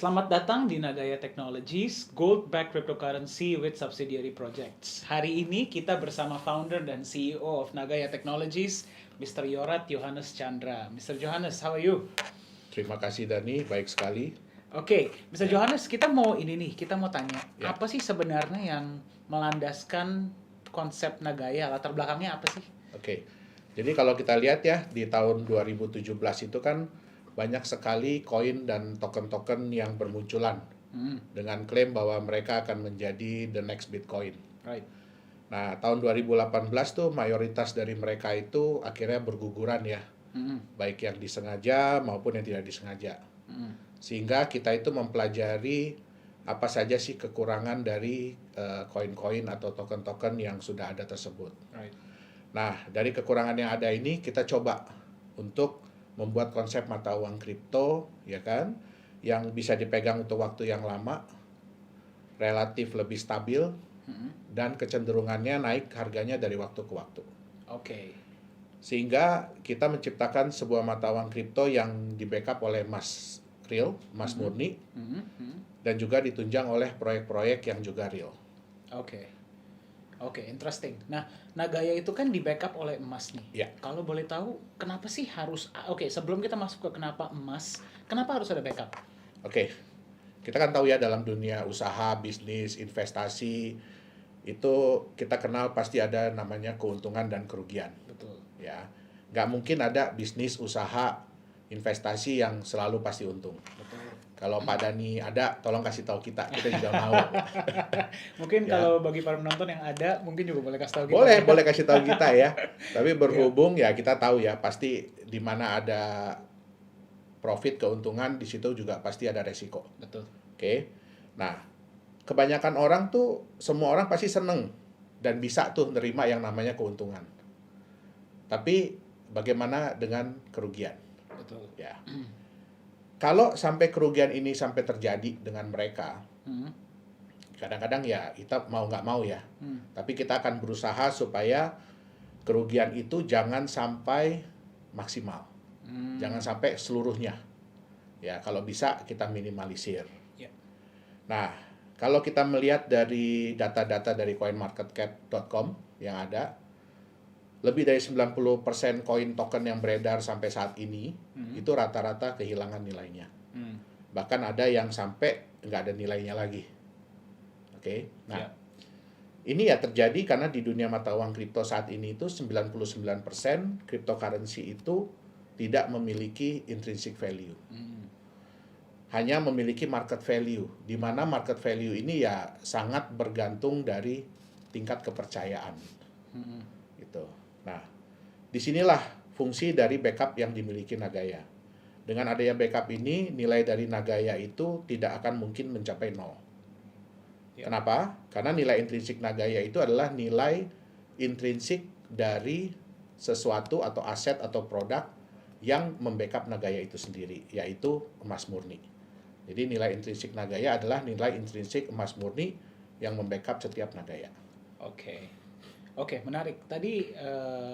Selamat datang di Nagaya Technologies, Gold-backed cryptocurrency with subsidiary projects. Hari ini kita bersama founder dan CEO of Nagaya Technologies, Mr. Yorat Yohanes Chandra. Mr. Johannes, how are you? Terima kasih Dani, baik sekali. Oke, Mr. Johannes, kita mau tanya, Ya. apa sih sebenarnya yang melandaskan konsep Nagaya? Latar belakangnya apa sih? Oke. Jadi kalau kita lihat ya, di tahun 2017 itu kan banyak sekali koin dan token-token yang bermunculan dengan klaim bahwa mereka akan menjadi the next Bitcoin. Right. Nah, tahun 2018 tuh mayoritas dari mereka itu akhirnya berguguran ya, baik yang disengaja maupun yang tidak disengaja. Sehingga kita itu mempelajari apa saja sih kekurangan dari koin-koin atau token-token yang sudah ada tersebut. Right. Nah, dari kekurangan yang ada ini kita coba untuk membuat konsep mata uang kripto, ya kan, yang bisa dipegang untuk waktu yang lama, relatif lebih stabil, dan kecenderungannya naik harganya dari waktu ke waktu. Oke. Sehingga kita menciptakan sebuah mata uang kripto yang di-backup oleh emas real, emas murni, dan juga ditunjang oleh proyek-proyek yang juga real. Oke. Oke, interesting. Nah, Nagaya itu kan di backup oleh emas nih. Ya. Kalau boleh tahu, kenapa sih harus... Oke, sebelum kita masuk ke kenapa emas, kenapa harus ada backup? Oke, kita kan tahu ya dalam dunia usaha, bisnis, investasi, itu kita kenal pasti ada namanya keuntungan dan kerugian. Betul. Ya, nggak mungkin ada bisnis, usaha, investasi yang selalu pasti untung. Betul. Kalau Pak Dani ada, tolong kasih tahu kita juga mau. Mungkin Ya. kalau bagi para penonton yang ada, mungkin juga boleh kasih tahu kita. Boleh kasih tahu kita ya. Tapi berhubung ya kita tahu ya pasti di mana ada profit keuntungan di situ juga pasti ada resiko. Betul. Oke. Nah, kebanyakan orang tuh semua orang pasti seneng dan bisa tuh nerima yang namanya keuntungan. Tapi bagaimana dengan kerugian? Betul. Ya. Kalau sampai kerugian ini sampai terjadi dengan mereka, kadang-kadang ya kita mau nggak mau ya. Tapi kita akan berusaha supaya kerugian itu jangan sampai maksimal. Jangan sampai seluruhnya. Ya, kalau bisa kita minimalisir. Ya. Nah, kalau kita melihat dari data-data dari coinmarketcap.com yang ada, lebih dari 90% koin token yang beredar sampai saat ini, itu rata-rata kehilangan nilainya. Bahkan ada yang sampai nggak ada nilainya lagi. Oke, nah, ini ya terjadi karena di dunia mata uang kripto saat ini itu 99% cryptocurrency itu tidak memiliki intrinsic value. Hanya memiliki market value, di mana market value ini ya sangat bergantung dari tingkat kepercayaan. Gitu. Nah, disinilah fungsi dari backup yang dimiliki Nagaya. Dengan adanya backup ini, nilai dari Nagaya itu tidak akan mungkin mencapai 0. Ya. Kenapa? Karena nilai intrinsik Nagaya itu adalah nilai intrinsik dari sesuatu atau aset atau produk yang membackup Nagaya itu sendiri, yaitu emas murni. Jadi nilai intrinsik Nagaya adalah nilai intrinsik emas murni yang membackup setiap Nagaya. Oke, menarik. Tadi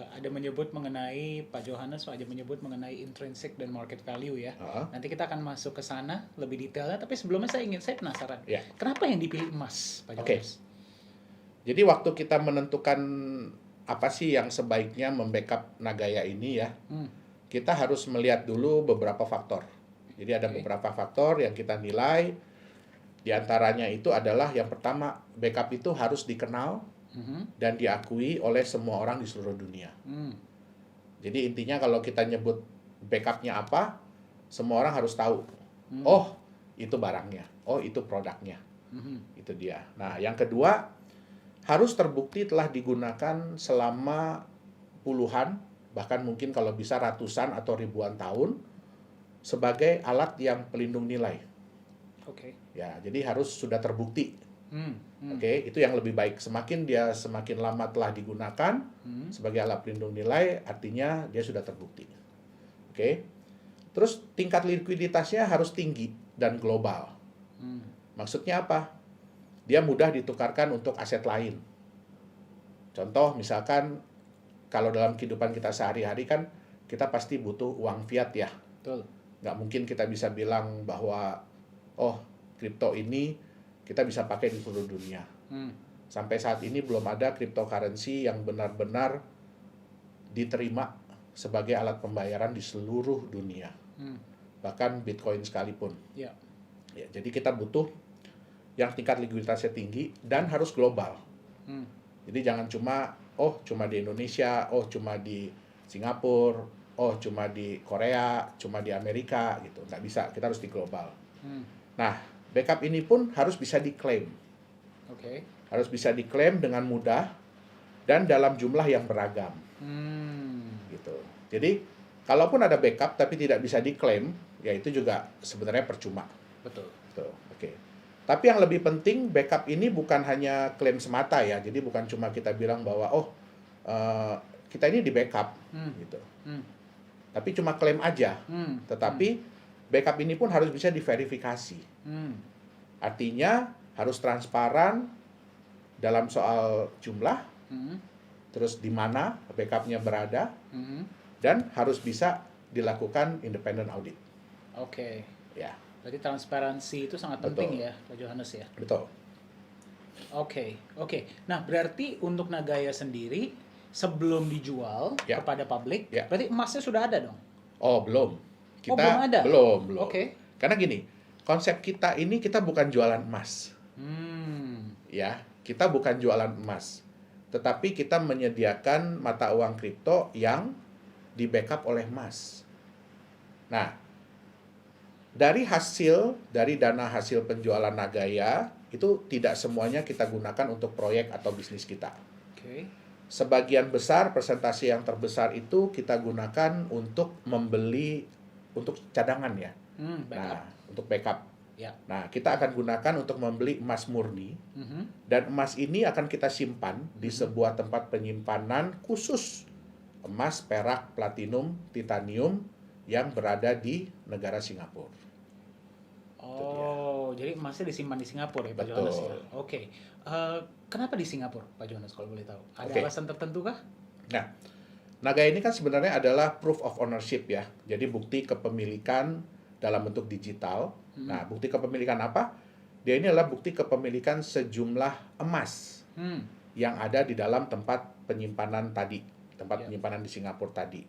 ada menyebut mengenai Pak Johannes, ada menyebut mengenai intrinsic dan market value ya. Nanti kita akan masuk ke sana lebih detailnya. Tapi sebelumnya saya penasaran. Ya. Kenapa yang dipilih emas, Pak Johannes? Jadi waktu kita menentukan apa sih yang sebaiknya membackup Nagaya ini ya, kita harus melihat dulu beberapa faktor. Jadi ada beberapa faktor yang kita nilai. Di antaranya itu adalah yang pertama, backup itu harus dikenal dan diakui oleh semua orang di seluruh dunia. Jadi intinya kalau kita nyebut backupnya apa, semua orang harus tahu. Oh, itu barangnya. Oh, itu produknya. Itu dia. Nah, yang kedua, harus terbukti telah digunakan selama puluhan, bahkan mungkin kalau bisa ratusan atau ribuan tahun sebagai alat yang pelindung nilai. Oke. Ya, jadi harus sudah terbukti. Oke, itu yang lebih baik. Semakin lama telah digunakan sebagai alat pelindung nilai, artinya dia sudah terbukti. Oke. Terus tingkat likuiditasnya harus tinggi dan global. Maksudnya apa? Dia mudah ditukarkan untuk aset lain. Contoh misalkan kalau dalam kehidupan kita sehari-hari kan kita pasti butuh uang fiat ya. Betul. Nggak mungkin kita bisa bilang bahwa oh kripto ini kita bisa pakai di seluruh dunia. Sampai saat ini belum ada cryptocurrency yang benar-benar diterima sebagai alat pembayaran di seluruh dunia. Bahkan Bitcoin sekalipun. Ya. Ya, jadi kita butuh yang tingkat likuiditasnya tinggi dan harus global. Jadi jangan cuma di Indonesia, cuma di Singapura, cuma di Korea, cuma di Amerika gitu. Nggak bisa, kita harus di global. Nah, backup ini pun harus bisa diklaim. Oke. Harus bisa diklaim dengan mudah dan dalam jumlah yang beragam. Gitu. Jadi, kalaupun ada backup tapi tidak bisa diklaim, ya itu juga sebenarnya percuma. Betul. Tuh, oke. Tapi yang lebih penting, backup ini bukan hanya klaim semata ya. Jadi bukan cuma kita bilang bahwa kita ini di backup gitu. Tapi cuma klaim aja. Tetapi backup ini pun harus bisa diverifikasi. Artinya harus transparan dalam soal jumlah, terus di mana backupnya berada, dan harus bisa dilakukan independent audit. Oke. Ya. Berarti transparansi itu sangat Betul. penting ya, Pak Johannes ya. Betul. Oke. Nah, berarti untuk Nagaya sendiri sebelum dijual Ya. kepada publik, Ya. berarti emasnya sudah ada dong? Oh, belum. belum ada? Belum. Oke. Karena gini, konsep kita ini kita bukan jualan emas. Ya, kita bukan jualan emas. Tetapi kita menyediakan mata uang kripto yang di-backup oleh emas. Nah, dari dana hasil penjualan Nagaya, itu tidak semuanya kita gunakan untuk proyek atau bisnis kita. Oke. Sebagian besar, persentase yang terbesar itu kita gunakan untuk membeli, untuk cadangan ya. Backup. Nah, untuk backup. Ya. Nah, kita akan gunakan untuk membeli emas murni. Dan emas ini akan kita simpan di sebuah tempat penyimpanan khusus emas, perak, platinum, titanium yang berada di negara Singapura. Oh, jadi emasnya disimpan di Singapura ya, Pak Betul. Johannes ya. Oke. Kenapa di Singapura, Pak Johannes kalau boleh tahu? Ada Oke. alasan tertentu kah? Nah, Nagaya ini kan sebenarnya adalah proof of ownership ya. Jadi bukti kepemilikan dalam bentuk digital. Nah, bukti kepemilikan apa? Dia ini adalah bukti kepemilikan sejumlah emas yang ada di dalam tempat penyimpanan tadi, tempat penyimpanan di Singapura tadi.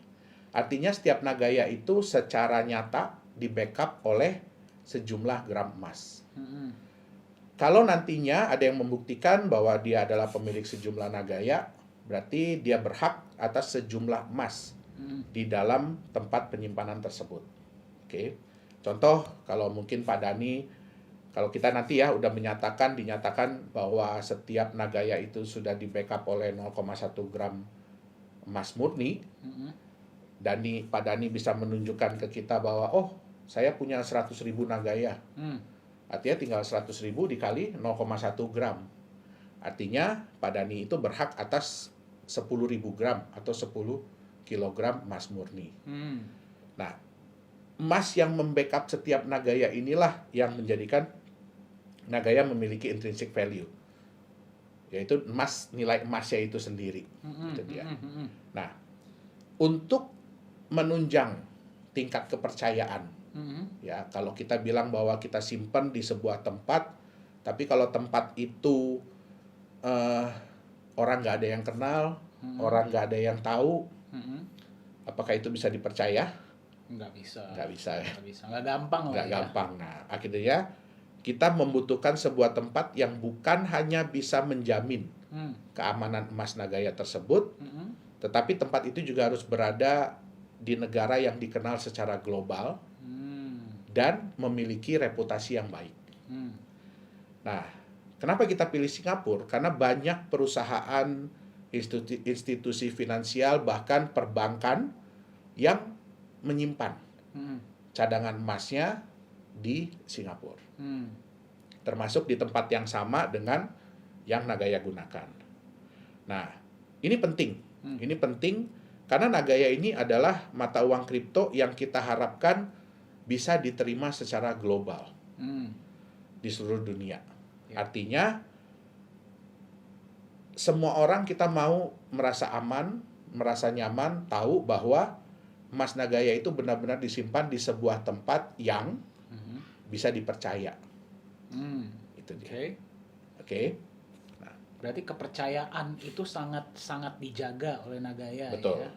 Artinya setiap Nagaya itu secara nyata di-backup oleh sejumlah gram emas. Kalau nantinya ada yang membuktikan bahwa dia adalah pemilik sejumlah Nagaya, berarti dia berhak atas sejumlah emas di dalam tempat penyimpanan tersebut. Oke. Contoh, kalau mungkin Pak Dani, kalau kita nanti ya udah dinyatakan bahwa setiap Nagaya itu sudah di-backup oleh 0,1 gram emas murni, Pak Dani bisa menunjukkan ke kita bahwa, saya punya 100.000 Nagaya. Artinya tinggal 100.000 dikali 0,1 gram. Artinya Pak Dani itu berhak atas 10.000 gram atau 10 kilogram emas murni. Nah, emas yang membackup setiap Nagaya inilah yang menjadikan Nagaya memiliki intrinsic value, yaitu nilai emasnya itu sendiri. Itu dia. Nah, untuk menunjang tingkat kepercayaan, ya kalau kita bilang bahwa kita simpan di sebuah tempat, tapi kalau tempat itu orang nggak ada yang kenal, orang nggak ada yang tahu, apakah itu bisa dipercaya? Nggak bisa. Nggak bisa ya. Nggak bisa. Nggak gampang lah Nggak ya. gampang. Nah, akhirnya kita membutuhkan sebuah tempat yang bukan hanya bisa menjamin keamanan emas Nagaya tersebut, tetapi tempat itu juga harus berada di negara yang dikenal secara global dan memiliki reputasi yang baik. Nah, kenapa kita pilih Singapura? Karena banyak perusahaan, institusi finansial, bahkan perbankan yang menyimpan cadangan emasnya di Singapura. Termasuk di tempat yang sama dengan yang Nagaya gunakan. Nah, ini penting. Ini penting karena Nagaya ini adalah mata uang kripto yang kita harapkan bisa diterima secara global di seluruh dunia. Artinya semua orang kita mau merasa aman, merasa nyaman, tahu bahwa emas Nagaya itu benar-benar disimpan di sebuah tempat yang bisa dipercaya. Hmm. Itu Oke. dia. Oke. Berarti kepercayaan itu sangat dijaga oleh Nagaya Betul. ya.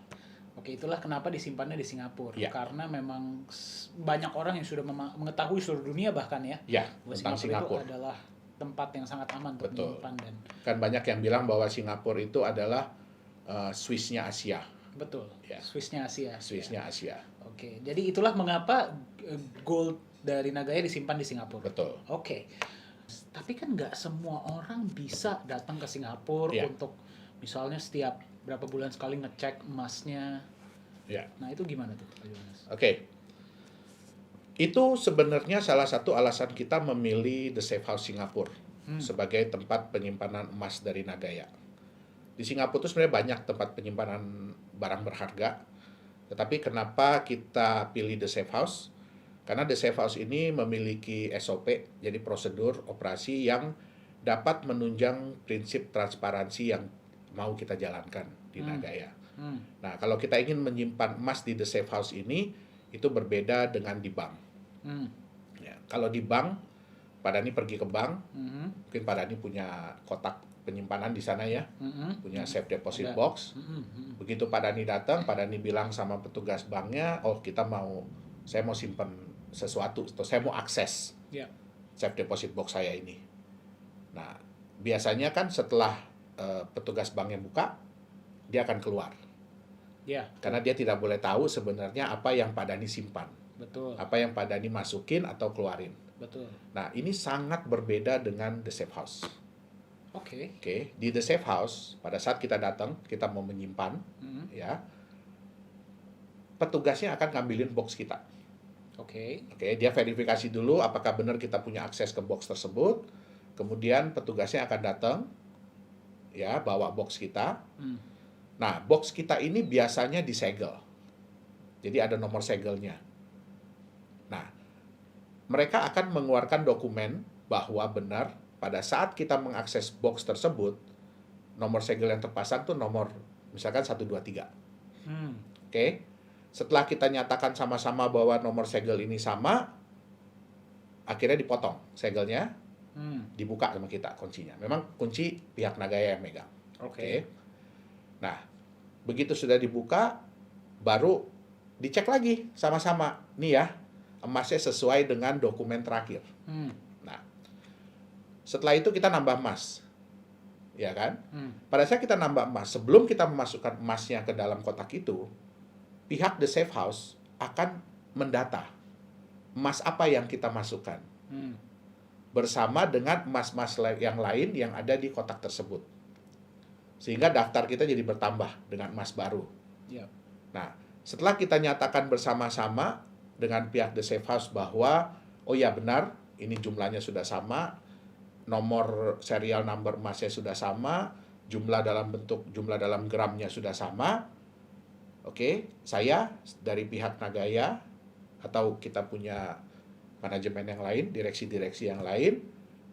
Oke, itulah kenapa disimpannya di Singapura. Ya. Karena memang banyak orang yang sudah mengetahui seluruh dunia bahkan ya, Ya, bahwa tentang Singapura. itu adalah tempat yang sangat aman untuk Betul. menyimpan dan Kan banyak yang bilang bahwa Singapura itu adalah Swiss-nya Asia. betul. Ya. Swiss-nya Asia. Swiss-nya Asia. Oke, jadi itulah mengapa gold dari Nagaya disimpan di Singapura. Betul. Oke. Tapi kan nggak semua orang bisa datang ke Singapura Iya. untuk misalnya setiap berapa bulan sekali ngecek emasnya. Ya. Nah, itu gimana tuh, Pak Yohanes? Oke. Itu sebenarnya salah satu alasan kita memilih The Safe House Singapura sebagai tempat penyimpanan emas dari Nagaya. Di Singapura itu sebenarnya banyak tempat penyimpanan barang berharga. Tetapi kenapa kita pilih The Safe House? Karena The Safe House ini memiliki SOP, jadi prosedur operasi yang dapat menunjang prinsip transparansi yang mau kita jalankan di Nagaya. Nah, kalau kita ingin menyimpan emas di The Safe House ini, itu berbeda dengan di bank. Ya, kalau di bank, Pak Dhani pergi ke bank, mungkin Pak Dhani punya kotak penyimpanan di sana ya, punya safe deposit Ada. box. Begitu Pak Dhani datang, Pak Dhani bilang sama petugas banknya, oh saya mau simpan sesuatu, atau saya mau akses Ya. safe deposit box saya ini. Nah, biasanya kan setelah petugas banknya buka, dia akan keluar. Ya, Karena dia tidak boleh tahu sebenarnya apa yang Pak Dhani simpan, betul. apa yang Pak Dhani masukin atau keluarin. Betul. Nah, ini sangat berbeda dengan The Safe House. Oke. Oke, di The Safe House, pada saat kita datang, kita mau menyimpan, ya, petugasnya akan ngambilin box kita. Oke. Oke, dia verifikasi dulu apakah benar kita punya akses ke box tersebut. Kemudian petugasnya akan datang, ya, bawa box kita. Nah, box kita ini biasanya disegel. Jadi ada nomor segelnya. Nah, mereka akan mengeluarkan dokumen bahwa benar pada saat kita mengakses box tersebut, nomor segel yang terpasang tuh nomor misalkan 123. Oke. Setelah kita nyatakan sama-sama bahwa nomor segel ini sama, akhirnya dipotong segelnya, dibuka sama kita kuncinya. Memang kunci pihak Nagaya yang megang. Oke. Nah, begitu sudah dibuka, baru dicek lagi sama-sama. Nih ya, emasnya sesuai dengan dokumen terakhir. Nah, setelah itu kita nambah emas. Ya kan? Pada saat kita nambah emas, sebelum kita memasukkan emasnya ke dalam kotak itu, pihak The Safe House akan mendata emas apa yang kita masukkan. Bersama dengan emas-emas yang lain yang ada di kotak tersebut. Sehingga daftar kita jadi bertambah dengan emas baru. Ya. Nah, setelah kita nyatakan bersama-sama dengan pihak The Safe House bahwa, oh ya benar, ini jumlahnya sudah sama, nomor serial number emasnya sudah sama, jumlah dalam gramnya sudah sama. Oke, saya dari pihak Nagaya atau kita punya manajemen yang lain, direksi-direksi yang lain,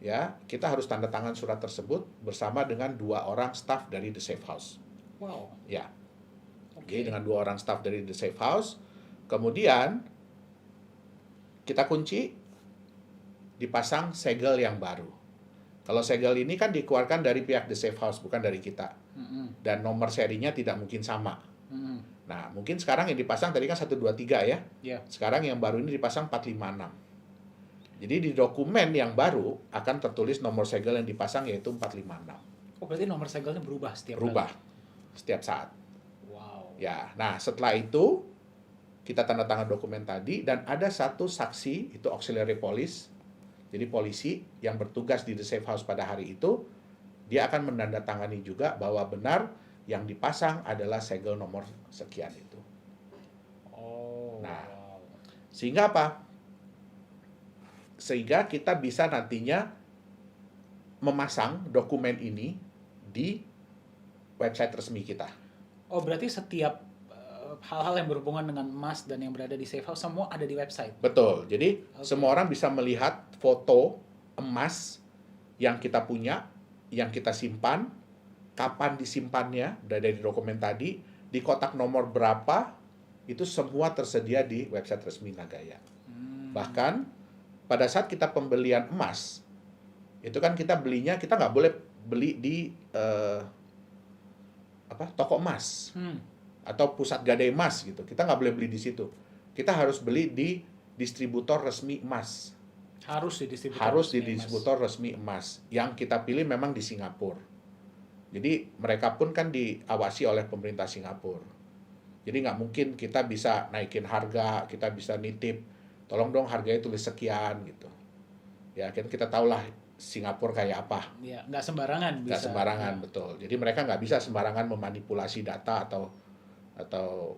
ya, kita harus tanda tangan surat tersebut bersama dengan 2 orang staf dari The Safe House. Wow. Ya. Oke. Dengan 2 orang staf dari The Safe House. Kemudian kita kunci, dipasang segel yang baru. Kalau segel ini kan dikeluarkan dari pihak The Safe House, bukan dari kita. Dan nomor serinya tidak mungkin sama. Nah, mungkin sekarang yang dipasang tadi kan 123 ya. Ya. Sekarang yang baru ini dipasang 456. Jadi di dokumen yang baru akan tertulis nomor segel yang dipasang yaitu 456. Oh, berarti nomor segelnya berubah setiap Berubah setiap saat. Wow. Ya, nah setelah itu kita tanda tangan dokumen tadi dan ada satu saksi, itu auxiliary police. Jadi polisi yang bertugas di The Safe House pada hari itu, dia akan menandatangani juga bahwa benar yang dipasang adalah segel nomor sekian itu. Oh. Nah, wow. Sehingga apa? Sehingga kita bisa nantinya memasang dokumen ini di website resmi kita. Oh, berarti setiap hal-hal yang berhubungan dengan emas dan yang berada di Safe House semua ada di website. Betul. Jadi Oke. semua orang bisa melihat foto emas yang kita punya, yang kita simpan, kapan disimpannya, dari dokumen tadi, di kotak nomor berapa, itu semua tersedia di website resmi Nagaya. Bahkan pada saat kita pembelian emas, itu kan kita belinya, kita nggak boleh beli di toko emas atau pusat gadai emas gitu. Kita nggak boleh beli di situ. Kita harus beli di distributor resmi emas. Harus di distributor Harus di resmi emas. distributor resmi emas. Yang kita pilih memang di Singapura. Jadi mereka pun kan diawasi oleh pemerintah Singapura. Jadi nggak mungkin kita bisa naikin harga, kita bisa nitip, tolong dong harganya tulis sekian gitu. Ya kan kita tahulah Singapura kayak apa. Ya, nggak sembarangan bisa. Nggak sembarangan, betul. Jadi mereka nggak bisa sembarangan memanipulasi data atau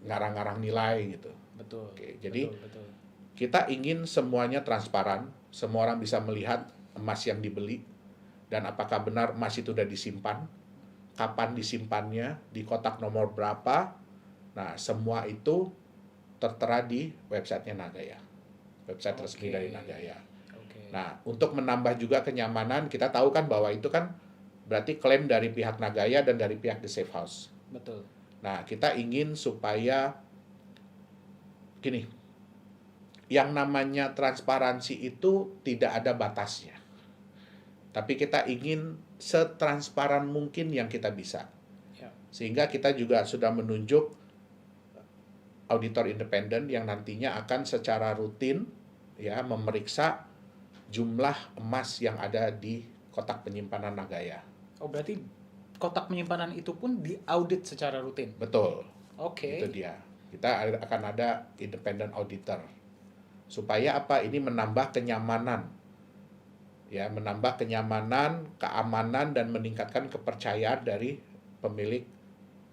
ngarang-ngarang nilai gitu. Betul. Oke, jadi betul. kita ingin semuanya transparan, semua orang bisa melihat emas yang dibeli, dan apakah benar emas itu sudah disimpan, kapan disimpannya, di kotak nomor berapa. Nah, semua itu tertera di websitenya Nagaya, website resmi dari Nagaya. Nah, untuk menambah juga kenyamanan, kita tahu kan bahwa itu kan berarti klaim dari pihak Nagaya dan dari pihak The Safe House. Betul. Nah, kita ingin supaya gini, yang namanya transparansi itu tidak ada batasnya. Tapi kita ingin setransparan mungkin yang kita bisa. Ya. Sehingga kita juga sudah menunjuk auditor independen yang nantinya akan secara rutin ya memeriksa jumlah emas yang ada di kotak penyimpanan Nagaya. Oh, berarti kotak penyimpanan itu pun diaudit secara rutin? Betul. Oke. Itu dia. Kita akan ada independent auditor. Supaya apa? Ini menambah kenyamanan. Ya, menambah kenyamanan, keamanan, dan meningkatkan kepercayaan dari pemilik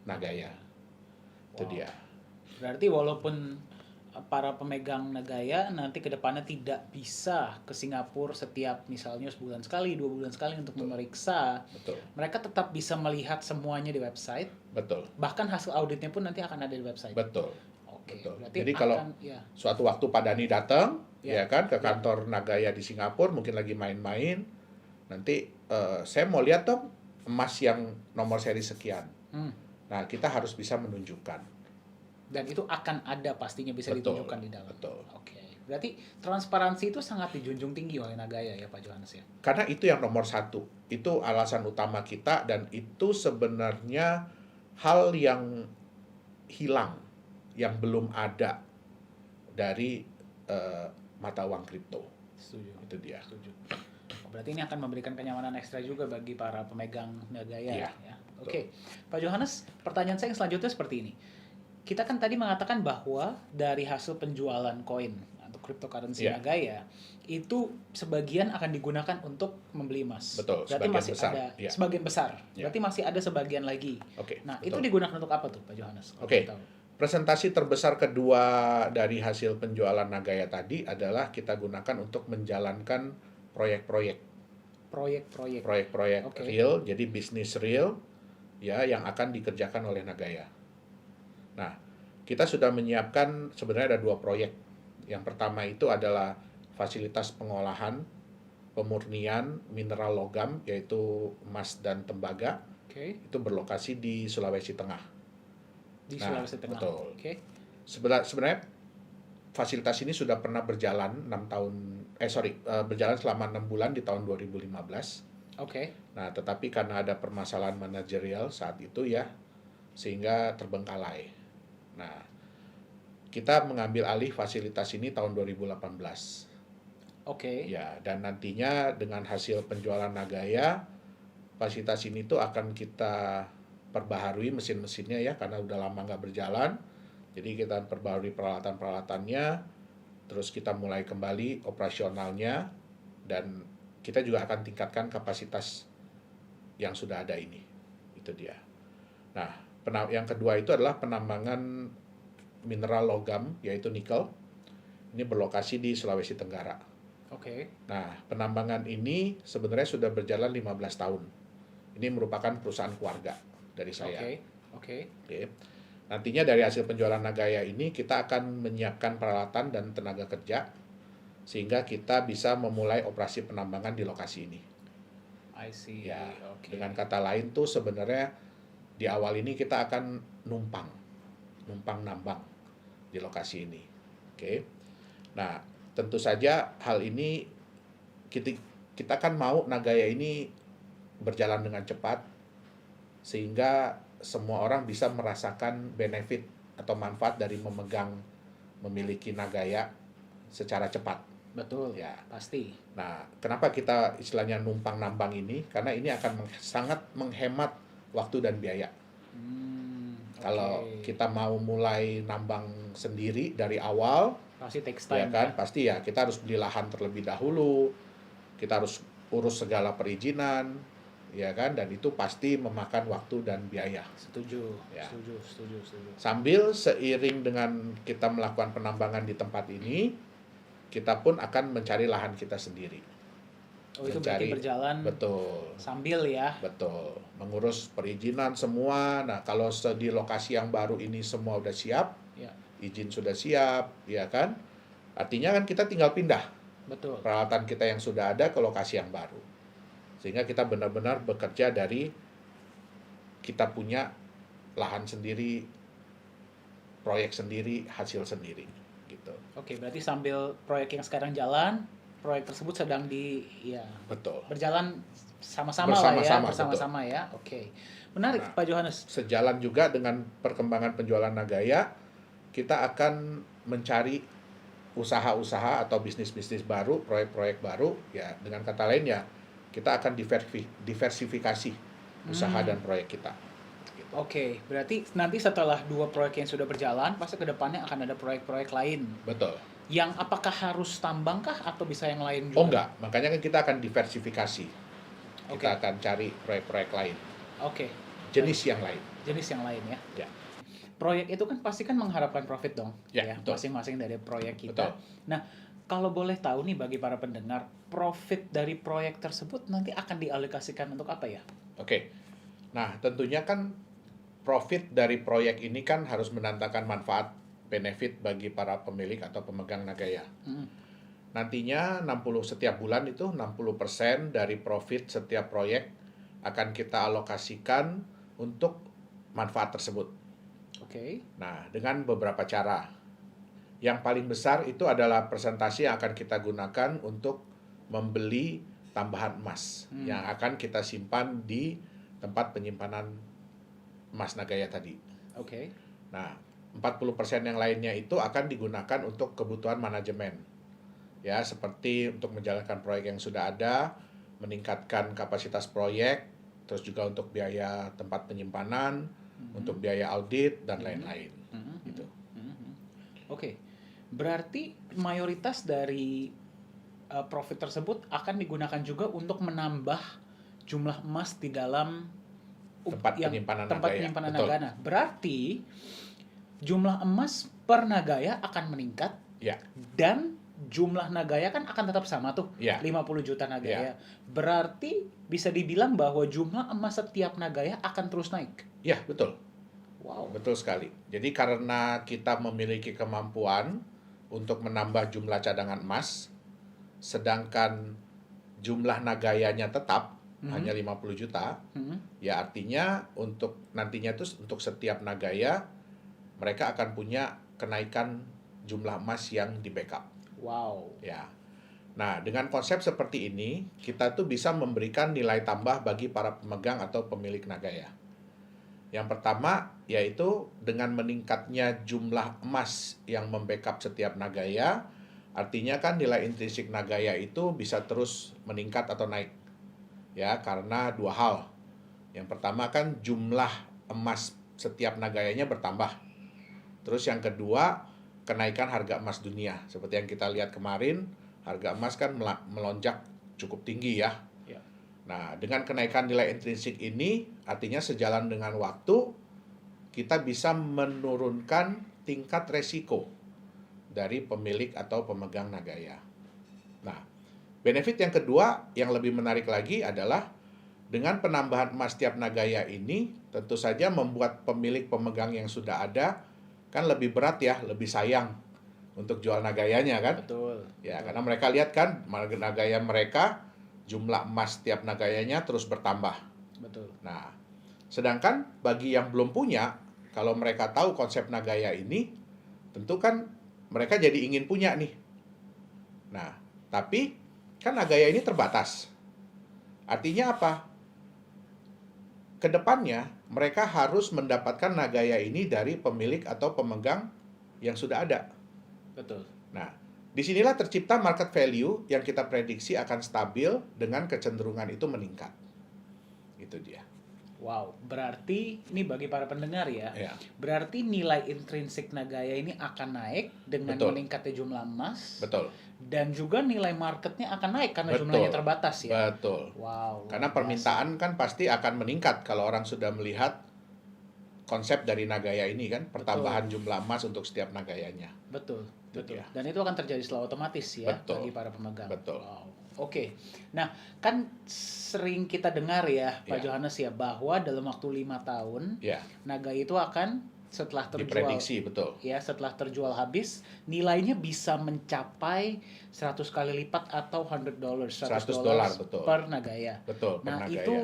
Nagaya. Itu dia. Berarti walaupun para pemegang Nagaya nanti ke depannya tidak bisa ke Singapura setiap misalnya sebulan sekali, 2 bulan sekali untuk memeriksa. Betul. Mereka tetap bisa melihat semuanya di website. Betul. Bahkan hasil auditnya pun nanti akan ada di website. Betul. Oke. Betul. Berarti Jadi kalau suatu waktu Pak Dhani datang, ya kan ke kantor Nagaya di Singapura, mungkin lagi main-main, nanti saya mau lihat dong emas yang nomor seri sekian. Nah, kita harus bisa menunjukkan. Dan itu akan ada pastinya bisa ditunjukkan di dalam. Betul. Oke. Berarti transparansi itu sangat dijunjung tinggi oleh Nagaya ya Pak Johannes ya? Karena itu yang nomor satu. Itu alasan utama kita, dan itu sebenarnya hal yang hilang, yang belum ada dari mata uang kripto. Setuju. Itu dia. Setuju. Berarti ini akan memberikan kenyamanan ekstra juga bagi para pemegang Nagaya. Iya, Ya. Oke. Pak Johannes, pertanyaan saya yang selanjutnya seperti ini. Kita kan tadi mengatakan bahwa dari hasil penjualan koin atau cryptocurrency Nagaya itu sebagian akan digunakan untuk membeli emas. Betul. Berarti masih besar. ada sebagian besar. Ya. Berarti masih ada sebagian lagi. Oke. Nah, betul. itu digunakan untuk apa tuh Pak Johannes? Oke. Presentasi terbesar kedua dari hasil penjualan Nagaya tadi adalah kita gunakan untuk menjalankan proyek-proyek real, jadi bisnis real ya yang akan dikerjakan oleh Nagaya. Nah, kita sudah menyiapkan sebenarnya ada 2 proyek. Yang pertama itu adalah fasilitas pengolahan, pemurnian mineral logam yaitu emas dan tembaga. Itu berlokasi di Sulawesi Tengah. Sulawesi Tengah. Betul. Sebenarnya fasilitas ini sudah pernah berjalan berjalan selama 6 bulan di tahun 2015. Nah, tetapi karena ada permasalahan manajerial saat itu ya, sehingga terbengkalai. Nah, kita mengambil alih fasilitas ini tahun 2018. Ya, dan nantinya dengan hasil penjualan Nagaya, fasilitas ini tuh akan kita perbaharui mesin-mesinnya ya, karena udah lama nggak berjalan. Jadi kita perbaharui peralatan-peralatannya, terus kita mulai kembali operasionalnya, dan kita juga akan tingkatkan kapasitas yang sudah ada ini. Itu dia. Nah, yang kedua itu adalah penambangan mineral logam, yaitu nikel. Ini berlokasi di Sulawesi Tenggara. Nah, penambangan ini sebenarnya sudah berjalan 15 tahun. Ini merupakan perusahaan keluarga dari saya. Nantinya dari hasil penjualan Nagaya ini kita akan menyiapkan peralatan dan tenaga kerja sehingga kita bisa memulai operasi penambangan di lokasi ini. Ya, dengan kata lain tuh sebenarnya di awal ini kita akan numpang nambang di lokasi ini. Nah, tentu saja hal ini kita kita kan mau Nagaya ini berjalan dengan cepat sehingga semua orang bisa merasakan benefit atau manfaat dari memiliki Nagaya secara cepat. Betul, Ya. pasti. Nah, kenapa kita istilahnya numpang nambang ini? Karena ini akan sangat menghemat waktu dan biaya. Kalau Oke. kita mau mulai nambang sendiri dari awal, Pasti takes ya time kan, pasti ya kita harus beli lahan terlebih dahulu, kita harus urus segala perizinan, ya kan, dan itu pasti memakan waktu dan biaya. Setuju, Ya. setuju, setuju, setuju. Sambil seiring dengan kita melakukan penambangan di tempat ini, kita pun akan mencari lahan kita sendiri. Oh, itu berarti berjalan Betul. sambil ya. Betul, mengurus perizinan semua. Nah, kalau di lokasi yang baru ini semua udah siap, Ya, izin sudah siap, ya kan? Artinya kan kita tinggal pindah betul. peralatan kita yang sudah ada ke lokasi yang baru. Sehingga kita benar-benar bekerja dari kita punya lahan sendiri, proyek sendiri, hasil sendiri, gitu. Oke, berarti sambil proyek yang sekarang jalan, proyek tersebut sedang Betul. berjalan sama-sama lah ya, Bersama-sama, bersama-sama ya. Oke. Menarik, Nah, Pak Johannes. Sejalan juga dengan perkembangan penjualan Nagaya, kita akan mencari usaha-usaha atau bisnis-bisnis baru, proyek-proyek baru, ya dengan kata lain ya kita akan diversifikasi usaha dan proyek kita. Gitu. Oke, berarti nanti setelah 2 proyek yang sudah berjalan, pasti ke depannya akan ada proyek-proyek lain. Betul. Yang apakah harus tambang kah atau bisa yang lain juga? Oh enggak, makanya kan kita akan diversifikasi. Kita Oke. akan cari proyek-proyek lain, Oke, jenis yang lain. jenis yang lain ya. Ya. Proyek itu kan pasti kan mengharapkan profit dong, Ya, betul. masing-masing dari proyek kita. Betul. Nah, kalau boleh tahu nih bagi para pendengar, profit dari proyek tersebut nanti akan dialokasikan untuk apa ya? Oke. Nah, tentunya kan profit dari proyek ini kan harus mendatangkan manfaat benefit bagi para pemilik atau pemegang Nagaya. Mm. Nantinya 60 setiap bulan itu 60% dari profit setiap proyek akan kita alokasikan untuk manfaat tersebut. Oke. Nah, dengan beberapa cara. Yang paling besar itu adalah persentase yang akan kita gunakan untuk membeli tambahan emas yang akan kita simpan di tempat penyimpanan emas Nagaya tadi. Oke. Nah, 40% yang lainnya itu akan digunakan untuk kebutuhan manajemen. Ya, seperti untuk menjalankan proyek yang sudah ada, meningkatkan kapasitas proyek, terus juga untuk biaya tempat penyimpanan, untuk biaya audit dan lain-lain. Gitu. Oke. Berarti mayoritas dari profit tersebut akan digunakan juga untuk menambah jumlah emas di dalam Tempat penyimpanan tempat Nagaya. penyimpanan Betul. Nagana. Berarti jumlah emas per Nagaya akan meningkat Ya, dan jumlah Nagaya kan akan tetap sama tuh, Ya. 50 juta Nagaya. Berarti bisa dibilang bahwa jumlah emas setiap Nagaya akan terus naik. ya betul. Wow. Betul sekali. Jadi karena kita memiliki kemampuan untuk menambah jumlah cadangan emas, sedangkan jumlah Nagayanya tetap hanya 50 juta, ya artinya untuk nantinya itu untuk setiap Nagaya mereka akan punya kenaikan jumlah emas yang di backup. Wow. Ya. Nah, dengan konsep seperti ini, kita tuh bisa memberikan nilai tambah bagi para pemegang atau pemilik Nagaya. Yang pertama, yaitu dengan meningkatnya jumlah emas yang membackup setiap Nagaya, artinya kan nilai intrinsik Nagaya itu bisa terus meningkat atau naik. Ya, karena 2 hal. Yang pertama kan jumlah emas setiap Nagayanya bertambah. Terus yang kedua, kenaikan harga emas dunia. Seperti yang kita lihat kemarin, harga emas kan melonjak cukup tinggi ya. Ya. Nah, dengan kenaikan nilai intrinsik ini, artinya sejalan dengan waktu, kita bisa menurunkan tingkat resiko dari pemilik atau pemegang Nagaya. Nah, benefit yang kedua yang lebih menarik lagi adalah dengan penambahan emas tiap Nagaya ini, tentu saja membuat pemilik pemegang yang sudah ada kan lebih berat ya, lebih sayang untuk jual Nagayanya kan. Betul. Ya, karena mereka lihat kan Nagaya mereka, jumlah emas tiap Nagayanya terus bertambah. Betul. Nah, sedangkan bagi yang belum punya, kalau mereka tahu konsep Nagaya ini, tentu kan mereka jadi ingin punya nih. Nah, tapi kan Nagaya ini terbatas. Artinya apa? Kedepannya mereka harus mendapatkan Nagaya ini dari pemilik atau pemegang yang sudah ada. Betul. Nah, disinilah tercipta market value yang kita prediksi akan stabil dengan kecenderungan itu meningkat. Itu dia. Wow, berarti ini bagi para pendengar ya. Ya, Berarti nilai intrinsik Nagaya ini akan naik dengan Betul. meningkatnya jumlah emas. betul. Dan juga nilai marketnya akan naik karena Betul. jumlahnya terbatas ya. Betul. Wow. Karena luar biasa. permintaan kan pasti akan meningkat kalau orang sudah melihat konsep dari Nagaya ini kan, pertambahan jumlah emas untuk setiap Nagayanya. Betul, Itu betul. dia. Dan itu akan terjadi secara otomatis ya Betul. bagi para pemegang. Betul. Wow. Oke. Nah, kan sering kita dengar ya, Pak Ya. Johannes ya, bahwa dalam waktu 5 tahun Ya, Nagaya itu akan setelah terjual diprediksi betul. ya, setelah terjual habis, nilainya bisa mencapai 100 kali lipat atau $100, $100, betul. per Nagaya. Betul, per Nah, Nagaya. itu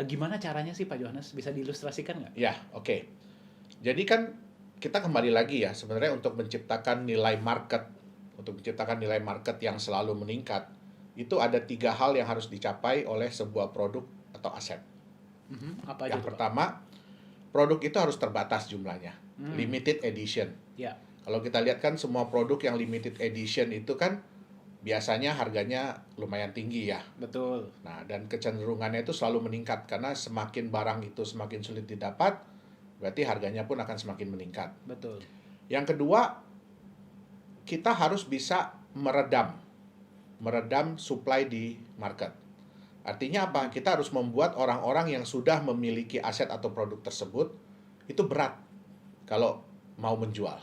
gimana caranya sih Pak Johannes? Bisa diilustrasikan nggak? Ya, oke. Jadi kan kita kembali lagi ya, sebenarnya untuk menciptakan nilai market, yang selalu meningkat, itu ada 3 hal yang harus dicapai oleh sebuah produk atau aset. Apa aja Yang tuh, Pak? pertama, produk itu harus terbatas jumlahnya, Hmm. limited edition. Ya, Kalau kita lihat kan semua produk yang limited edition itu kan biasanya harganya lumayan tinggi ya. betul. Nah, dan kecenderungannya itu selalu meningkat karena semakin barang itu semakin sulit didapat, berarti harganya pun akan semakin meningkat. Betul. Yang kedua, kita harus bisa meredam supply di market. Artinya apa? Kita harus membuat orang-orang yang sudah memiliki aset atau produk tersebut itu berat kalau mau menjual.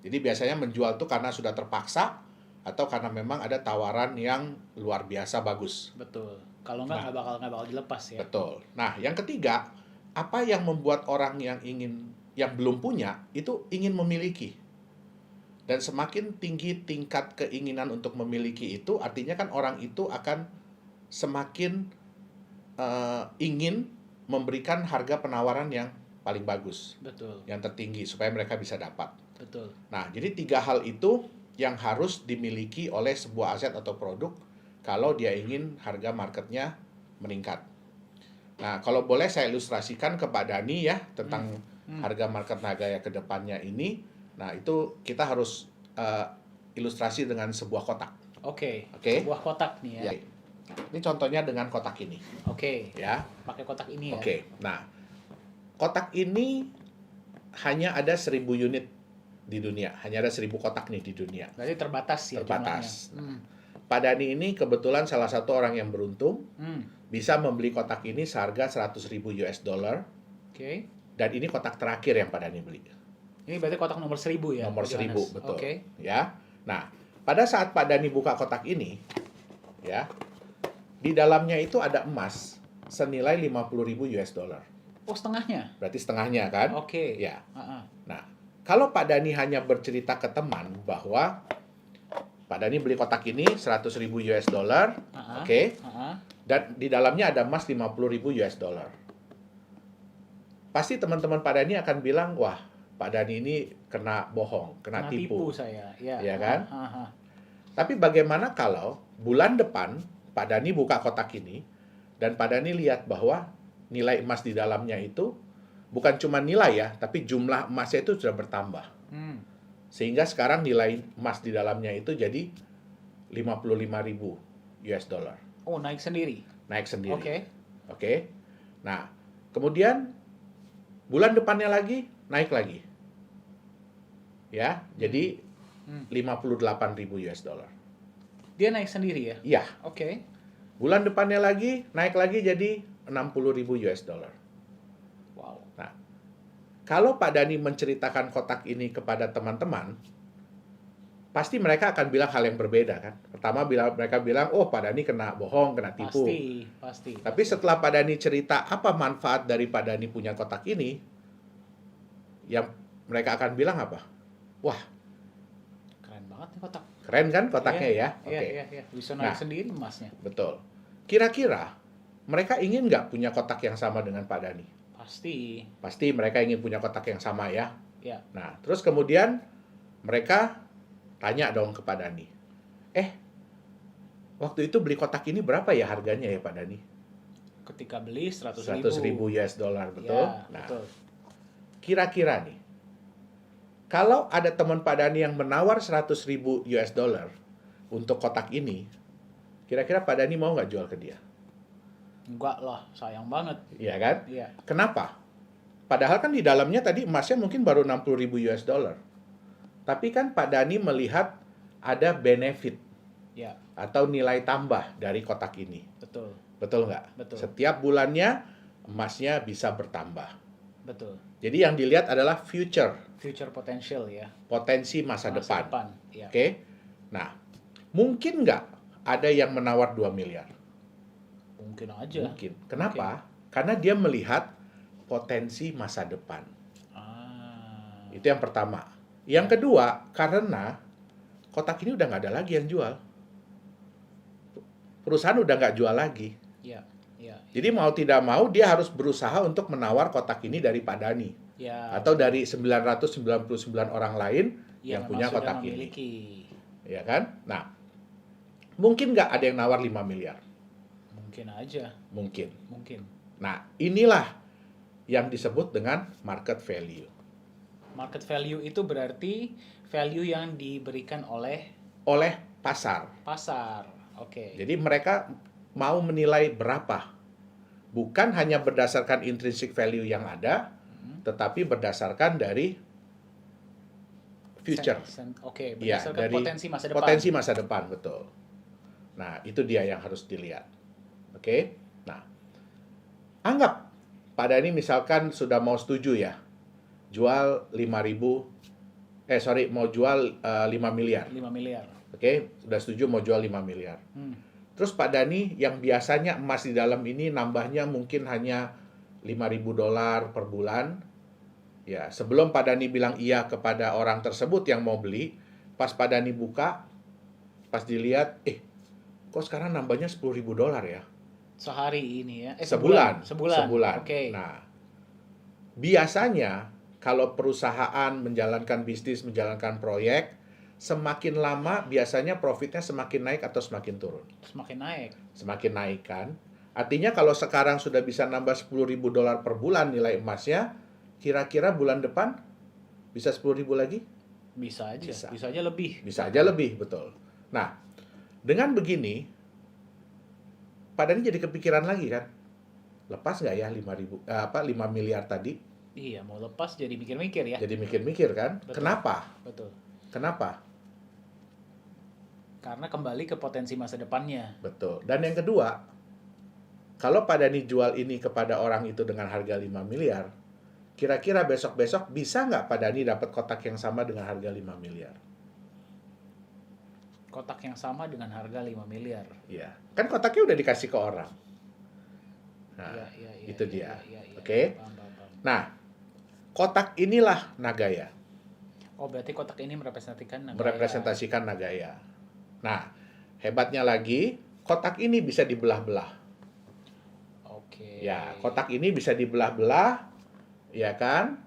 Jadi biasanya menjual itu karena sudah terpaksa atau karena memang ada tawaran yang luar biasa bagus. Betul. Kalau nggak Nah. nggak bakal dilepas ya. Betul. Nah, yang ketiga, apa yang membuat orang yang belum punya itu ingin memiliki? Dan semakin tinggi tingkat keinginan untuk memiliki itu, artinya kan orang itu akan semakin ingin memberikan harga penawaran yang paling bagus, Betul. yang tertinggi supaya mereka bisa dapat. Betul. Nah, jadi 3 hal itu yang harus dimiliki oleh sebuah aset atau produk kalau dia ingin harga marketnya meningkat. Nah, kalau boleh saya ilustrasikan ke Pak Dani ya tentang harga market Nagaya ke depannya ini. Nah, itu kita harus ilustrasi dengan sebuah kotak. Oke. Oke. Sebuah kotak nih ya. Ya. Ini contohnya dengan kotak ini, Oke. ya. Pakai kotak ini ya. Oke. Nah, kotak ini hanya ada 1000 unit di dunia. Hanya ada 1000 kotak nih di dunia. Berarti terbatas ya Terbatas. jumlahnya. Pak Dani ini kebetulan salah satu orang yang beruntung Hmm. bisa membeli kotak ini seharga 100.000 US dollar Oke. dan ini kotak terakhir yang Pak Dani beli. Ini berarti kotak nomor 1000 ya. Nomor Pak 1000, Johannes? betul. Oke. Ya. Nah, pada saat Pak Dani buka kotak ini, ya, di dalamnya itu ada emas senilai 50.000 US dollar. Oh, setengahnya. Berarti setengahnya kan? Oke. Ya. Ah, ah. Nah, kalau Pak Dani hanya bercerita ke teman bahwa Pak Dani beli kotak ini 100.000 US dollar, Ah, ah. oke, Ah, ah. dan di dalamnya ada emas 50.000 US dollar. Pasti teman-teman Pak Dani akan bilang, wah, Pak Dani ini kena bohong, kena tipu. saya. Ya. Iya kan? Ah, ah, ah. Tapi bagaimana kalau bulan depan Pak Dani buka kotak ini dan Pak Dani lihat bahwa nilai emas di dalamnya itu bukan cuma nilai ya, tapi jumlah emasnya itu sudah bertambah. Hmm. Sehingga sekarang nilai emas di dalamnya itu jadi 55.000 US dollar. Oh, naik sendiri. Naik sendiri. Oke. Oke. Nah, kemudian bulan depannya lagi naik lagi. Ya, jadi 58.000 US dollar. Dia naik sendiri ya. Iya, Oke. bulan depannya lagi naik lagi jadi 60.000 US dollar. Wow. Nah, kalau Pak Dani menceritakan kotak ini kepada teman-teman, pasti mereka akan bilang hal yang berbeda kan. Pertama mereka bilang, oh Pak Dani kena bohong, kena tipu. Pasti. Tapi setelah Pak Dani cerita apa manfaat dari Pak Dani punya kotak ini, yang mereka akan bilang apa? Wah, Keren banget nih kotak. keren kan kotaknya ya? Iya, Oke, iya. Bisa naik Nah. sendiri emasnya. betul. Kira-kira mereka ingin nggak punya kotak yang sama dengan Pak Dani? Pasti. Pasti mereka ingin punya kotak yang sama ya. Ya. Nah, terus kemudian mereka tanya dong ke Pak Dani, waktu itu beli kotak ini berapa ya harganya ya Pak Dani? Ketika beli 100 100.000 US dollar, betul? Ya, Nah, betul. kira-kira nih, kalau ada teman Pak Dani yang menawar 100.000 US dollar untuk kotak ini, kira-kira Pak Dani mau nggak jual ke dia? Enggak lah, sayang banget. Iya kan? Iya. Kenapa? Padahal kan di dalamnya tadi emasnya mungkin baru 60.000 US dollar. Tapi kan Pak Dani melihat ada benefit Ya, atau nilai tambah dari kotak ini. betul. Betul nggak? Betul. Setiap bulannya emasnya bisa bertambah. Betul. Jadi yang dilihat adalah future, Future potential ya. potensi masa depan. Ya. Oke? Nah, mungkin nggak ada yang menawar 2 miliar? Mungkin aja. Mungkin. Kenapa? Karena dia melihat potensi masa depan. Ah. Itu yang pertama. Yang kedua, karena kotak ini udah nggak ada lagi yang jual. Perusahaan udah nggak jual lagi. Ya. Ya. Jadi mau tidak mau dia harus berusaha untuk menawar kotak ini dari Pak Dani. Ya. Atau dari 999 orang lain yang punya memang kotak sudah ini. memiliki. Ya kan? Nah, mungkin nggak ada yang nawar 5 miliar? Mungkin aja. Mungkin. Mungkin. Nah, inilah yang disebut dengan market value. Market value itu berarti value yang diberikan oleh Oleh pasar. pasar. Oke. Jadi mereka mau menilai berapa. Bukan hanya berdasarkan intrinsic value yang ada, tetapi berdasarkan dari future. Oke, Iya, berdasarkan dari potensi masa depan. potensi masa depan, betul. Nah, itu dia yang harus dilihat. Oke? Nah, anggap Pak Dani misalkan sudah mau setuju ya, jual 5.000, mau jual 5 miliar. 5 miliar. Oke, sudah setuju mau jual 5 miliar. Terus Pak Dani yang biasanya emas di dalam ini nambahnya mungkin hanya 5.000 dolar per bulan. Ya, sebelum Pak Dani bilang iya kepada orang tersebut yang mau beli, pas Pak Dani buka, pas dilihat, kok sekarang nambahnya 10.000 dolar ya? Sehari ini ya? Sebulan. Sebulan. Oke. Nah, biasanya kalau perusahaan menjalankan bisnis, menjalankan proyek, semakin lama biasanya profitnya semakin naik atau semakin turun? Semakin naik. Semakin naik kan? Artinya kalau sekarang sudah bisa nambah 10.000 dolar per bulan nilai emasnya, kira-kira bulan depan bisa 10.000 lagi? Bisa aja. Bisa. Bisa aja lebih. Bisa aja lebih, betul. Nah, dengan begini, Pak Dani jadi kepikiran lagi kan? Lepas nggak ya 5 miliar tadi? Iya, mau lepas jadi mikir-mikir ya. Jadi mikir-mikir kan? Betul. Kenapa? Betul. Kenapa? Karena kembali ke potensi masa depannya. Betul. Dan yang kedua, kalau Pak Dani jual ini kepada orang itu dengan harga 5 miliar, kira-kira besok-besok bisa nggak Pak Dani dapat kotak yang sama dengan harga 5 miliar? Kotak yang sama dengan harga 5 miliar. Iya. Kan kotaknya udah dikasih ke orang. Nah, Iya, itu dia. Iya. Oke? Paham, paham, paham. Nah, kotak inilah Nagaya. Oh, berarti kotak ini merepresentasikan Nagaya. Merepresentasikan Nagaya. Nah, hebatnya lagi, kotak ini bisa dibelah-belah. Oke. Ya, kotak ini bisa dibelah-belah, ya kan?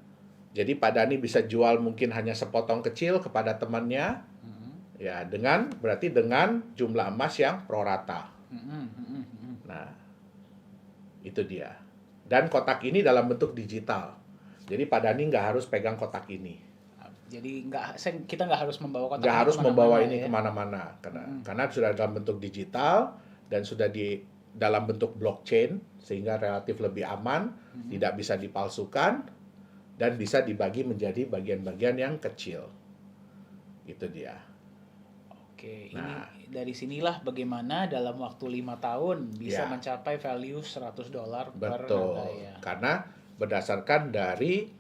Jadi Pak Dani bisa jual mungkin hanya sepotong kecil kepada temannya, ya berarti dengan jumlah emas yang prorata. Nah, itu dia. Dan kotak ini dalam bentuk digital. Jadi Pak Dani nggak harus pegang kotak ini. Jadi kita nggak harus membawa kotak Nggak ini harus kemana-mana membawa ini ya? kemana-mana karena sudah dalam bentuk digital dan sudah dalam bentuk blockchain sehingga relatif lebih aman, tidak bisa dipalsukan dan bisa dibagi menjadi bagian-bagian yang kecil. Itu dia. Oke, Nah. ini dari sinilah bagaimana dalam waktu 5 tahun bisa Ya. mencapai value $100 per Betul. Nagaya. Karena berdasarkan dari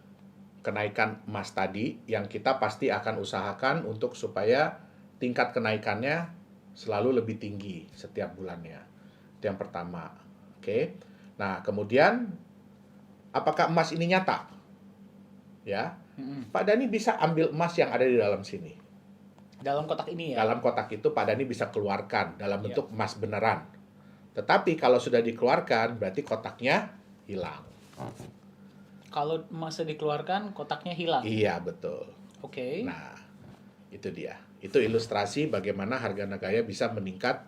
kenaikan emas tadi yang kita pasti akan usahakan untuk supaya tingkat kenaikannya selalu lebih tinggi setiap bulannya. Itu yang pertama. Oke. Nah, kemudian apakah emas ini nyata? Ya. Pak Dani bisa ambil emas yang ada di dalam sini. Dalam kotak ini ya? Dalam kotak itu Pak Dani bisa keluarkan dalam bentuk emas beneran. Tetapi kalau sudah dikeluarkan berarti kotaknya hilang. Kalau emasnya dikeluarkan, kotaknya hilang? Iya, betul. Oke. Nah, Itu dia. Itu ilustrasi bagaimana harga Nagaya bisa meningkat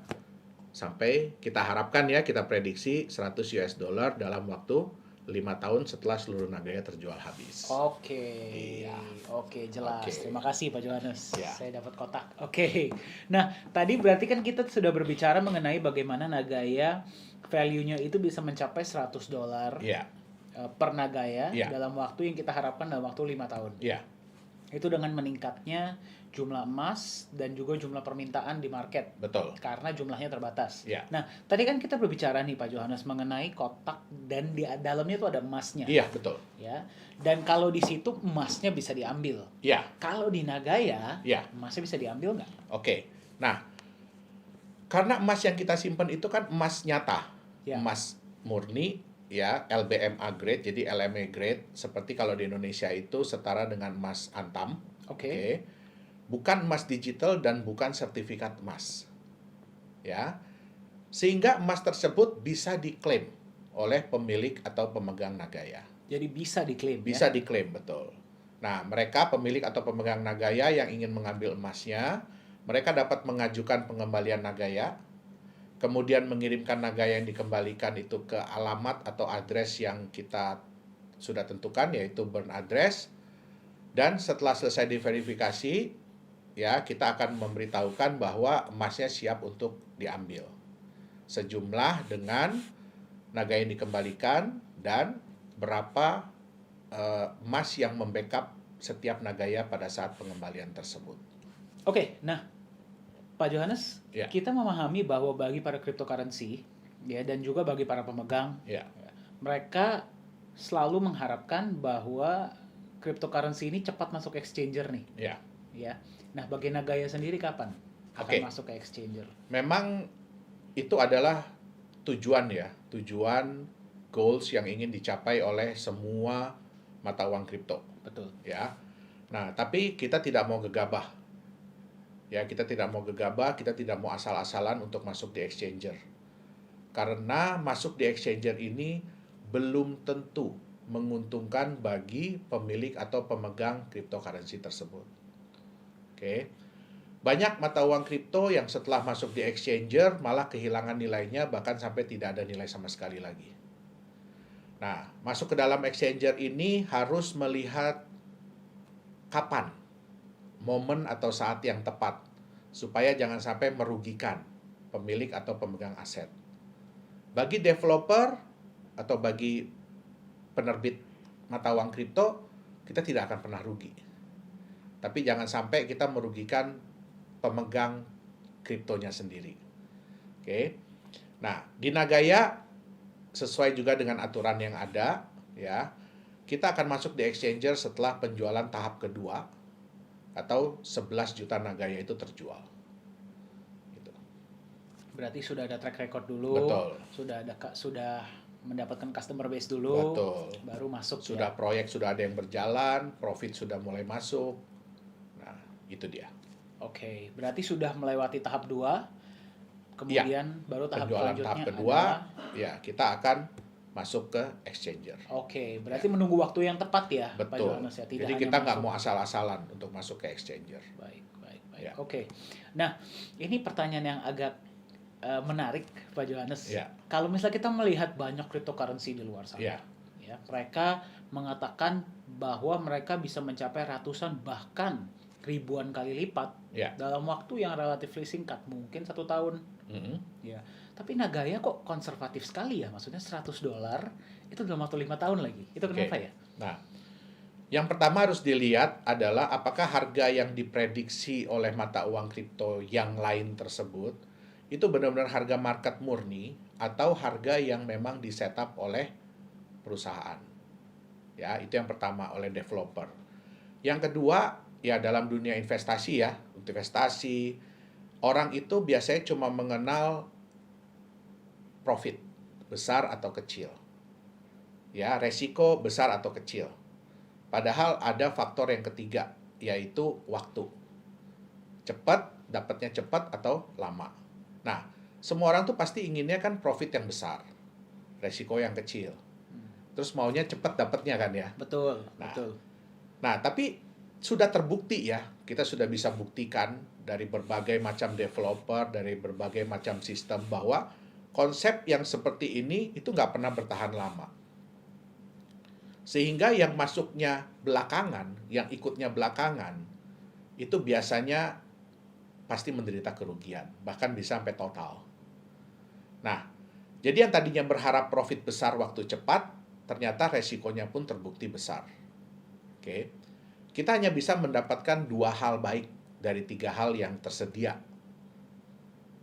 sampai kita harapkan ya, kita prediksi 100 US dollar dalam waktu 5 tahun setelah seluruh Nagaya terjual habis. Oke, Iya. oke, jelas. Oke. Terima kasih Pak Johannes. Ya. Saya dapat kotak. Oke. Nah, tadi berarti kan kita sudah berbicara mengenai bagaimana Nagaya value-nya itu bisa mencapai 100 dolar Iya, per Nagaya Ya. dalam waktu yang kita harapkan dalam waktu 5 tahun. iya, Itu dengan meningkatnya jumlah emas dan juga jumlah permintaan di market betul. karena jumlahnya terbatas. Ya. Nah, tadi kan kita berbicara nih Pak Johannes mengenai kotak dan di dalamnya itu ada emasnya. Iya, betul. Ya. Dan kalau di situ emasnya bisa diambil. Iya, Kalau di Nagaya, iya. emasnya bisa diambil nggak? Oke. Nah, karena emas yang kita simpan itu kan emas nyata. Ya. Emas murni ya, LBMA grade, jadi LME grade seperti kalau di Indonesia itu setara dengan emas antam. Oke. Bukan emas digital dan bukan sertifikat emas. Ya. Sehingga emas tersebut bisa diklaim oleh pemilik atau pemegang Nagaya. Jadi bisa diklaim Bisa ya? diklaim, betul. Nah, mereka pemilik atau pemegang Nagaya yang ingin mengambil emasnya, mereka dapat mengajukan pengembalian Nagaya, kemudian mengirimkan Nagaya yang dikembalikan itu ke alamat atau address yang kita sudah tentukan, yaitu burn address. Dan setelah selesai diverifikasi, ya kita akan memberitahukan bahwa emasnya siap untuk diambil. Sejumlah dengan Nagaya yang dikembalikan dan berapa emas yang membackup setiap Nagaya pada saat pengembalian tersebut. Oke, nah Pak Johannes, Ya. kita memahami bahwa bagi para cryptocurrency ya dan juga bagi para pemegang, Ya, mereka selalu mengharapkan bahwa cryptocurrency ini cepat masuk exchanger nih, ya. ya. Nah, bagi Nagaya sendiri kapan akan Oke. masuk ke exchanger? Memang itu adalah tujuan ya, tujuan goals yang ingin dicapai oleh semua mata uang kripto. Betul. Ya. Nah, tapi kita tidak mau gegabah. Ya, kita tidak mau gegabah, kita tidak mau asal-asalan untuk masuk di exchanger. Karena masuk di exchanger ini belum tentu menguntungkan bagi pemilik atau pemegang cryptocurrency tersebut. Oke. Banyak mata uang kripto yang setelah masuk di exchanger malah kehilangan nilainya, bahkan sampai tidak ada nilai sama sekali lagi. Nah, masuk ke dalam exchanger ini harus melihat kapan momen atau saat yang tepat supaya jangan sampai merugikan pemilik atau pemegang aset. Bagi developer atau bagi penerbit mata uang kripto, kita tidak akan pernah rugi. Tapi jangan sampai kita merugikan pemegang kriptonya sendiri. Oke. Nah, di Nagaya sesuai juga dengan aturan yang ada, ya. Kita akan masuk di exchanger setelah penjualan tahap kedua atau 11 juta Nagaya itu terjual. Gitu. Berarti sudah ada track record dulu, Betul. sudah mendapatkan customer base dulu, Betul. baru masuk Sudah ya. proyek sudah ada yang berjalan, profit sudah mulai masuk. Nah, itu dia. Oke, berarti sudah melewati tahap 2, kemudian baru tahap Penjualan selanjutnya tahap kedua, adalah ya kita akan masuk ke exchanger. Oke, berarti menunggu waktu yang tepat ya, Pak Betul. Johannes ya. Tidak Jadi hanya kita nggak masuk. mau asal-asalan untuk masuk ke exchanger. Baik. Ya. Oke. Nah, ini pertanyaan yang agak menarik, Pak Johannes. Ya. Kalau misalnya kita melihat banyak cryptocurrency di luar sana, Ya. ya, mereka mengatakan bahwa mereka bisa mencapai ratusan bahkan ribuan kali lipat Ya. dalam waktu yang relatif singkat, mungkin 1 tahun. Mhm. Ya, tapi Nagaya kok konservatif sekali ya, maksudnya 100 dolar itu dalam waktu 5 tahun lagi. Itu kenapa ya? Nah, yang pertama harus dilihat adalah apakah harga yang diprediksi oleh mata uang kripto yang lain tersebut itu benar-benar harga market murni atau harga yang memang disetup oleh perusahaan. Ya, itu yang pertama, oleh developer. Yang kedua, ya dalam dunia investasi ya, investasi orang itu biasanya cuma mengenal profit besar atau kecil. Ya, resiko besar atau kecil. Padahal ada faktor yang ketiga, yaitu waktu. Cepat, dapatnya cepat atau lama. Nah, semua orang tuh pasti inginnya kan profit yang besar, resiko yang kecil. Terus maunya cepat dapatnya kan ya. Betul, Nah, betul. Nah, tapi sudah terbukti ya, kita sudah bisa buktikan dari berbagai macam developer, dari berbagai macam sistem bahwa konsep yang seperti ini itu nggak pernah bertahan lama. Sehingga yang masuknya belakangan, yang ikutnya belakangan, itu biasanya pasti menderita kerugian, bahkan bisa sampai total. Nah, jadi yang tadinya berharap profit besar waktu cepat, ternyata resikonya pun terbukti besar. Oke. Kita hanya bisa mendapatkan 2 hal baik dari 3 hal yang tersedia.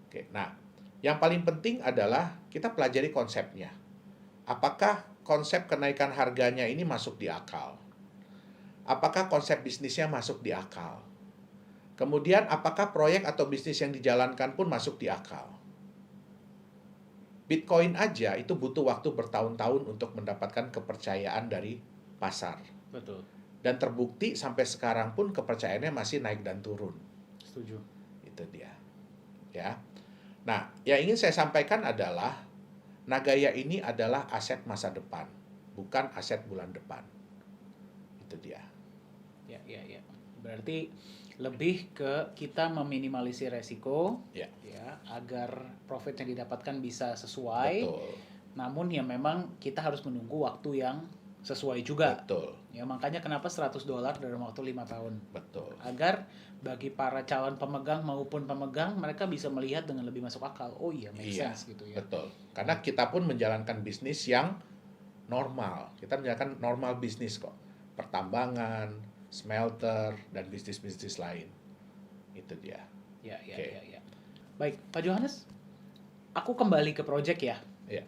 Oke, nah, yang paling penting adalah kita pelajari konsepnya. Apakah konsep kenaikan harganya ini masuk di akal? Apakah konsep bisnisnya masuk di akal? Kemudian, apakah proyek atau bisnis yang dijalankan pun masuk di akal? Bitcoin aja itu butuh waktu bertahun-tahun untuk mendapatkan kepercayaan dari pasar. Betul. Dan terbukti sampai sekarang pun kepercayaannya masih naik dan turun. Setuju. Itu dia. Ya. Nah, yang ingin saya sampaikan adalah Nagaya ini adalah aset masa depan, bukan aset bulan depan. Itu dia. Ya. Berarti lebih ke kita meminimalisir resiko, Ya. agar profit yang didapatkan bisa sesuai. Betul. Namun ya memang kita harus menunggu waktu yang sesuai juga. Betul. Ya makanya kenapa $100 dalam waktu 5 tahun. Betul. Agar bagi para calon pemegang maupun pemegang, mereka bisa melihat dengan lebih masuk akal. Oh iya, make sense gitu ya. Betul. Karena kita pun menjalankan bisnis yang normal. Kita menjalankan normal bisnis kok. Pertambangan, smelter, dan bisnis-bisnis lain. Itu dia. Ya. Oke. Baik, Pak Johannes, aku kembali ke project ya. Ya.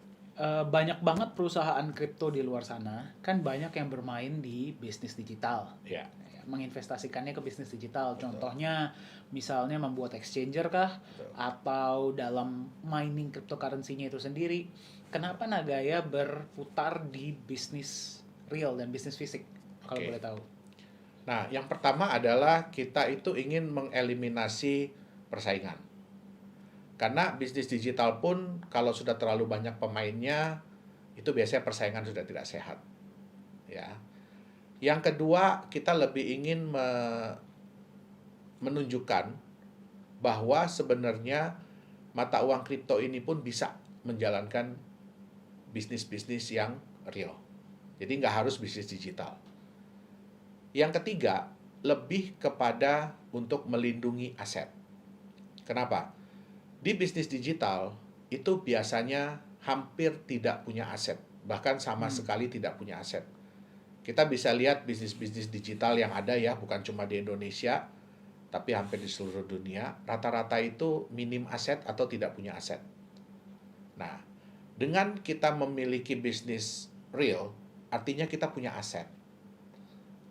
Banyak banget perusahaan kripto di luar sana, kan banyak yang bermain di bisnis digital. Ya. Menginvestasikannya ke bisnis digital. Betul. Contohnya misalnya membuat exchanger kah, Betul. atau dalam mining cryptocurrency-nya itu sendiri. Kenapa Nagaya berputar di bisnis real dan bisnis fisik, kalau Oke. boleh tahu? Nah, yang pertama adalah kita itu ingin mengeliminasi persaingan. Karena bisnis digital pun kalau sudah terlalu banyak pemainnya, itu biasanya persaingan sudah tidak sehat. Ya. Yang kedua, kita lebih ingin menunjukkan bahwa sebenarnya mata uang kripto ini pun bisa menjalankan bisnis-bisnis yang real. Jadi nggak harus bisnis digital. Yang ketiga, lebih kepada untuk melindungi aset. Kenapa? Di bisnis digital, itu biasanya hampir tidak punya aset. Bahkan sama sekali tidak punya aset. Kita bisa lihat bisnis-bisnis digital yang ada ya, bukan cuma di Indonesia, tapi hampir di seluruh dunia. Rata-rata itu minim aset atau tidak punya aset. Nah, dengan kita memiliki bisnis real, artinya kita punya aset.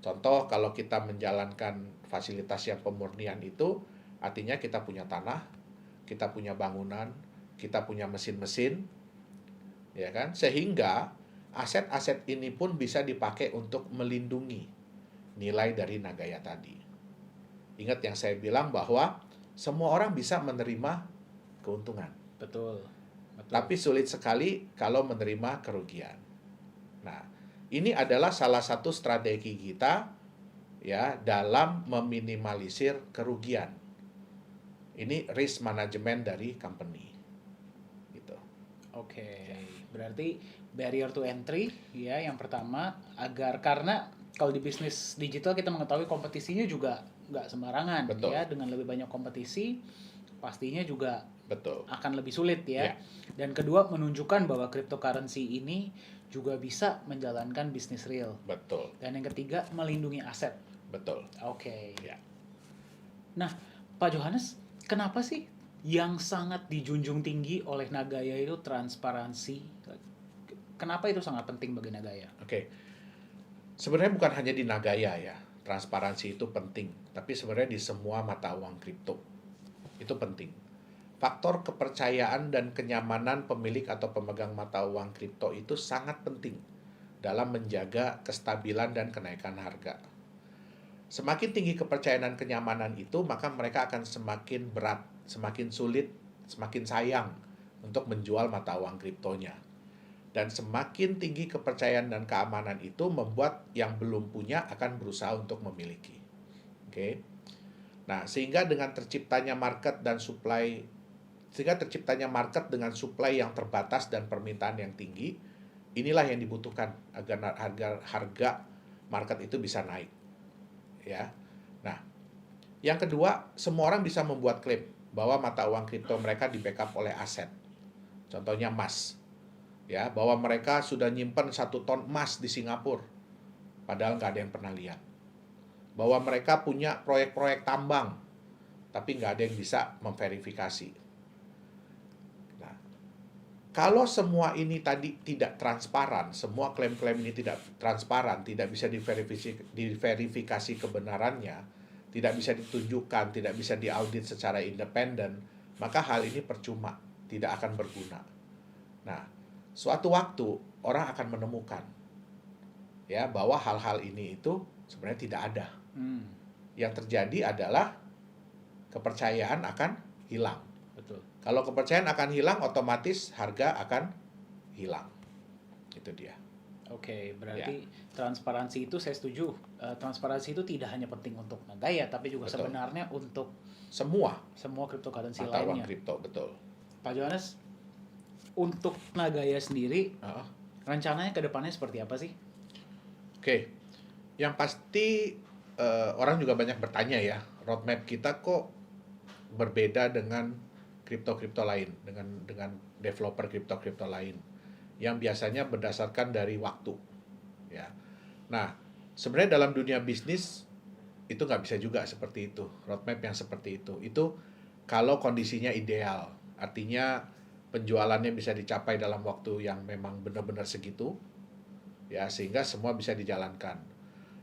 Contoh, kalau kita menjalankan fasilitas yang pemurnian itu, artinya kita punya tanah, kita punya bangunan, kita punya mesin-mesin, ya kan? Sehingga aset-aset ini pun bisa dipakai untuk melindungi nilai dari Nagaya tadi. Ingat yang saya bilang bahwa semua orang bisa menerima keuntungan. Betul. Tapi sulit sekali kalau menerima kerugian. Nah, ini adalah salah satu strategi kita ya dalam meminimalisir kerugian. Ini risk management dari company. Gitu. Oke. Berarti barrier to entry ya yang pertama, agar karena kalau di bisnis digital kita mengetahui kompetisinya juga nggak sembarangan. Betul. Ya, dengan lebih banyak kompetisi pastinya juga Betul. akan lebih sulit ya. Ya. Dan kedua, menunjukkan bahwa cryptocurrency ini juga bisa menjalankan bisnis real. Betul. Dan yang ketiga, melindungi aset. Betul. Oke. Ya. Nah, Pak Johannes, kenapa sih yang sangat dijunjung tinggi oleh Nagaya itu transparansi? Kenapa itu sangat penting bagi Nagaya? Oke. Sebenarnya bukan hanya di Nagaya ya, transparansi itu penting, tapi sebenarnya di semua mata uang kripto itu penting. Faktor kepercayaan dan kenyamanan pemilik atau pemegang mata uang kripto itu sangat penting dalam menjaga kestabilan dan kenaikan harga. Semakin tinggi kepercayaan dan kenyamanan itu, maka mereka akan semakin berat, semakin sulit, semakin sayang untuk menjual mata uang kriptonya. Dan semakin tinggi kepercayaan dan keamanan itu membuat yang belum punya akan berusaha untuk memiliki. Oke. Nah, sehingga terciptanya market dengan supply yang terbatas dan permintaan yang tinggi, inilah yang dibutuhkan agar harga market itu bisa naik. Ya. Nah, yang kedua, semua orang bisa membuat klaim bahwa mata uang kripto mereka di-backup oleh aset. Contohnya emas. Ya, bahwa mereka sudah nyimpen 1 ton emas di Singapura, padahal nggak ada yang pernah lihat. Bahwa mereka punya proyek-proyek tambang, tapi nggak ada yang bisa memverifikasi. Nah, kalau semua ini tadi tidak transparan, semua klaim-klaim ini tidak transparan, tidak bisa diverifikasi kebenarannya, tidak bisa ditunjukkan, tidak bisa diaudit secara independen, maka hal ini percuma, tidak akan berguna. Nah, suatu waktu orang akan menemukan ya bahwa hal-hal ini itu sebenarnya tidak ada. Yang terjadi adalah kepercayaan akan hilang. Betul. Kalau kepercayaan akan hilang, otomatis harga akan hilang. Itu dia. Oke, berarti transparansi itu saya setuju. Transparansi itu tidak hanya penting untuk Nagaya, tapi juga Betul. sebenarnya untuk Semua cryptocurrency mata uang lainnya. kripto, betul. Pak Johannes, untuk Nagaya sendiri, rencananya ke depannya seperti apa sih? Oke, yang pasti orang juga banyak bertanya ya, roadmap kita kok berbeda dengan kripto-kripto lain, dengan developer kripto-kripto lain, yang biasanya berdasarkan dari waktu. Ya, nah sebenarnya dalam dunia bisnis itu nggak bisa juga seperti itu, roadmap yang seperti itu. Itu kalau kondisinya ideal, artinya penjualannya bisa dicapai dalam waktu yang memang benar-benar segitu, ya sehingga semua bisa dijalankan.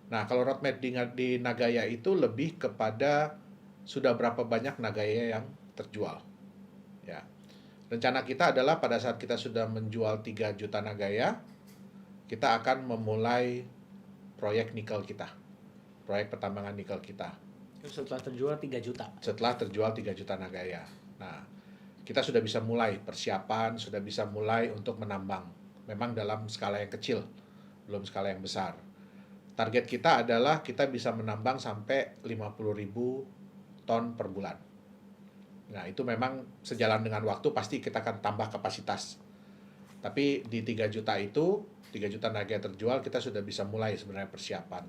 Nah, kalau roadmap di Nagaya itu lebih kepada sudah berapa banyak Nagaya yang terjual. Ya. Rencana kita adalah pada saat kita sudah menjual 3 juta Nagaya, kita akan memulai proyek nikel kita. Proyek pertambangan nikel kita. Setelah terjual 3 juta. Setelah terjual 3 juta Nagaya. Nah, kita sudah bisa mulai persiapan, sudah bisa mulai untuk menambang. Memang dalam skala yang kecil, belum skala yang besar. Target kita adalah kita bisa menambang sampai 50.000 ton per bulan. Nah, itu memang sejalan dengan waktu pasti kita akan tambah kapasitas. Tapi di 3 juta itu, 3 juta Nagaya terjual, kita sudah bisa mulai sebenarnya persiapan.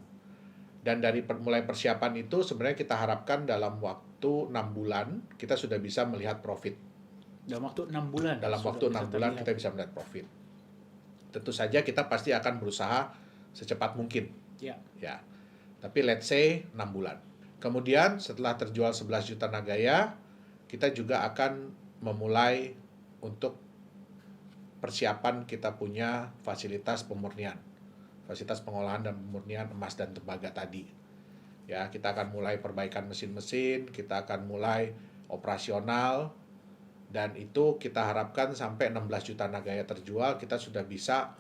Dan dari mulai persiapan itu sebenarnya kita harapkan dalam waktu 6 bulan kita sudah bisa melihat profit. Dalam waktu 6 bulan? Dalam waktu 6 bulan kita bisa melihat profit. Tentu saja kita pasti akan berusaha secepat mungkin. Ya. Tapi let's say 6 bulan. Kemudian setelah terjual 11 juta Nagaya, kita juga akan memulai untuk persiapan kita punya fasilitas pemurnian. Fasilitas pengolahan dan pemurnian emas dan tembaga tadi. Ya, kita akan mulai perbaikan mesin-mesin, kita akan mulai operasional, dan itu kita harapkan sampai 16 juta Nagaya terjual, kita sudah bisa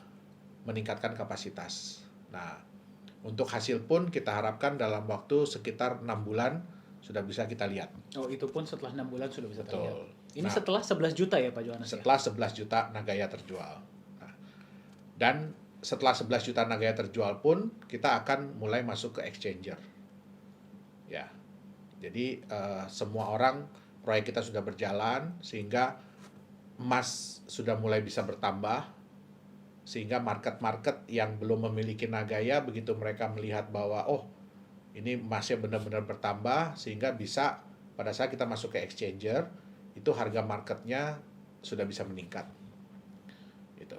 meningkatkan kapasitas. Nah, untuk hasil pun kita harapkan dalam waktu sekitar 6 bulan sudah bisa kita lihat. Oh, itu pun setelah 6 bulan sudah bisa Betul. terlihat. Ini setelah 11 juta ya Pak Johannes? Setelah 11 juta Nagaya terjual. Nah, dan setelah 11 juta Nagaya terjual pun kita akan mulai masuk ke exchanger. Ya. Jadi semua orang, proyek kita sudah berjalan sehingga emas sudah mulai bisa bertambah, sehingga market-market yang belum memiliki Nagaya begitu mereka melihat bahwa ini emasnya benar-benar bertambah, sehingga bisa pada saat kita masuk ke exchanger itu harga marketnya sudah bisa meningkat gitu.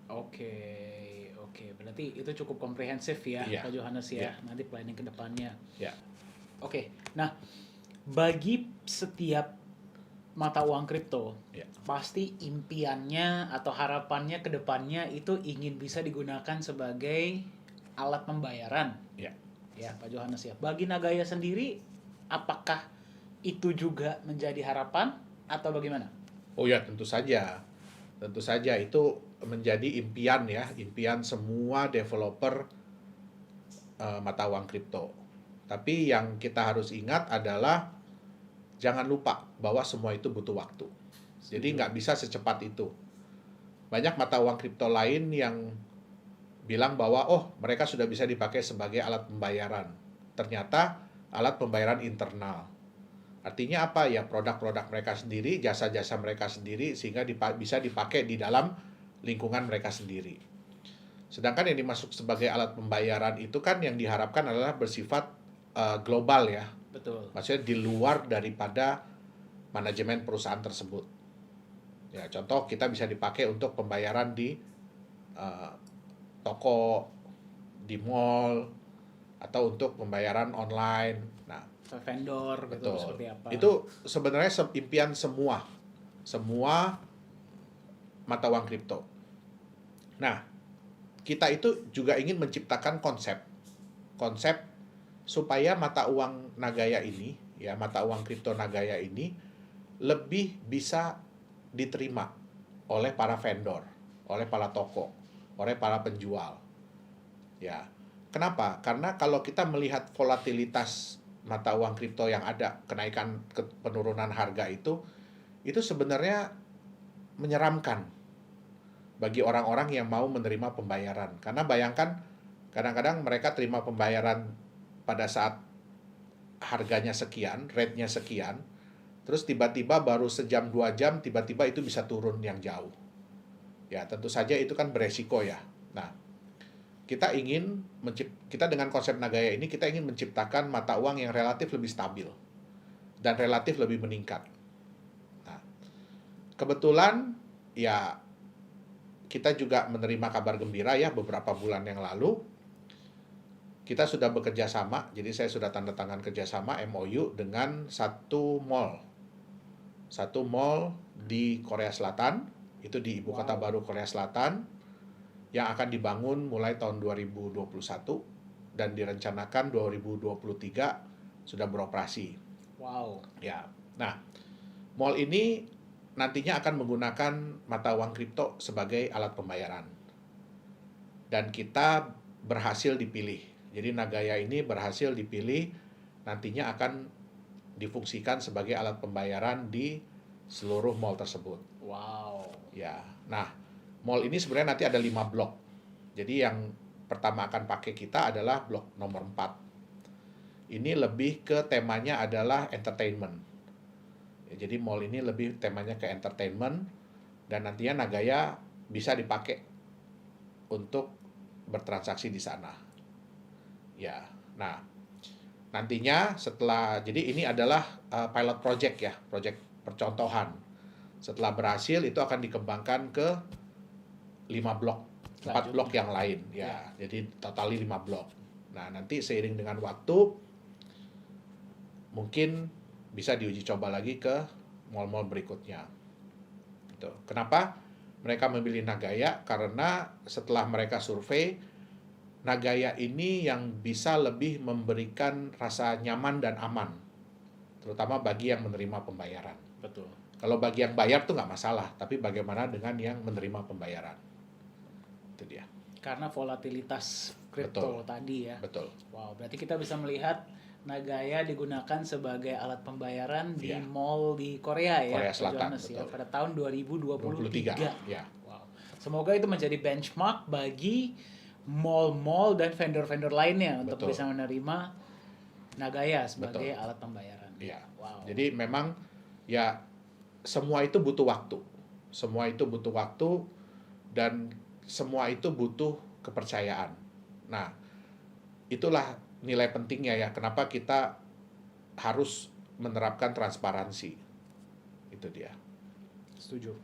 Oke, berarti itu cukup komprehensif ya Pak Johannes ya. Nanti planning ke depannya. Oke, nah bagi setiap mata uang kripto, pasti impiannya atau harapannya ke depannya itu ingin bisa digunakan sebagai alat pembayaran. Ya, Pak Johannes ya. Bagi Nagaya sendiri, apakah itu juga menjadi harapan atau bagaimana? Oh ya, tentu saja. Tentu saja itu menjadi impian ya, impian semua developer mata uang kripto. Tapi yang kita harus ingat adalah jangan lupa bahwa semua itu butuh waktu. Jadi nggak bisa secepat itu. Banyak mata uang kripto lain yang bilang bahwa mereka sudah bisa dipakai sebagai alat pembayaran. Ternyata alat pembayaran internal. Artinya apa ya? Produk-produk mereka sendiri, jasa-jasa mereka sendiri, sehingga bisa dipakai di dalam lingkungan mereka sendiri. Sedangkan yang dimasuk sebagai alat pembayaran itu kan yang diharapkan adalah bersifat global ya. Betul. Maksudnya di luar daripada manajemen perusahaan tersebut. Ya, contoh kita bisa dipakai untuk pembayaran di toko, di mall, atau untuk pembayaran online. Nah, Vendor gitu betul. seperti apa. Itu sebenarnya impian semua mata uang kripto. Nah, kita itu juga ingin menciptakan konsep supaya mata uang Nagaya ini, ya mata uang kripto Nagaya ini lebih bisa diterima oleh para vendor, oleh para toko, oleh para penjual. Ya, kenapa? Karena kalau kita melihat volatilitas mata uang kripto yang ada, kenaikan penurunan harga itu sebenarnya menyeramkan bagi orang-orang yang mau menerima pembayaran. Karena bayangkan, kadang-kadang mereka terima pembayaran pada saat harganya sekian, rate-nya sekian, terus tiba-tiba baru sejam 2 jam, tiba-tiba itu bisa turun yang jauh. Ya, tentu saja itu kan beresiko ya. Nah, kita dengan konsep Nagaya ini, kita ingin menciptakan mata uang yang relatif lebih stabil dan relatif lebih meningkat. Nah, kebetulan ya kita juga menerima kabar gembira ya beberapa bulan yang lalu. Kita sudah bekerja sama, jadi saya sudah tanda tangan kerjasama MOU dengan satu mall di Korea Selatan, itu di Ibu Kota Baru Korea Selatan, yang akan dibangun mulai tahun 2021 dan direncanakan 2023 sudah beroperasi. Wow. Ya. Nah, mall ini nantinya akan menggunakan mata uang kripto sebagai alat pembayaran. Dan kita berhasil dipilih. Jadi Nagaya ini berhasil dipilih, nantinya akan difungsikan sebagai alat pembayaran di seluruh mall tersebut. Wow. Ya. Nah, mall ini sebenarnya nanti ada 5 blok. Jadi yang pertama akan pakai kita adalah blok nomor 4. Ini lebih ke temanya adalah entertainment. Ya, jadi mall ini lebih temanya ke entertainment, dan nantinya Nagaya bisa dipakai untuk bertransaksi di sana. Ya. Nah, nantinya jadi ini adalah pilot project ya, project percontohan. Setelah berhasil itu akan dikembangkan ke 5 blok, 4 blok yang lain ya. Jadi total 5 blok. Nah, nanti seiring dengan waktu mungkin bisa diuji coba lagi ke mall-mall berikutnya. Gitu. Kenapa mereka memilih Nagaya? Karena setelah mereka survei, Nagaya ini yang bisa lebih memberikan rasa nyaman dan aman, terutama bagi yang menerima pembayaran. Betul. Kalau bagi yang bayar tuh nggak masalah, tapi bagaimana dengan yang menerima pembayaran? Itu dia. Karena volatilitas kripto tadi ya. Betul. Wow, berarti kita bisa melihat Nagaya digunakan sebagai alat pembayaran di mall di Korea ya, Korea Selatan, Johannes, ya, pada tahun 2023. Ya. Wow. Semoga itu menjadi benchmark bagi mall-mall dan vendor-vendor lainnya untuk bisa menerima Nagaya sebagai alat pembayaran. Iya. Wow. Jadi memang ya semua itu butuh waktu. Semua itu butuh waktu dan semua itu butuh kepercayaan. Nah, itulah nilai pentingnya ya, kenapa kita harus menerapkan transparansi. Itu dia. Setuju.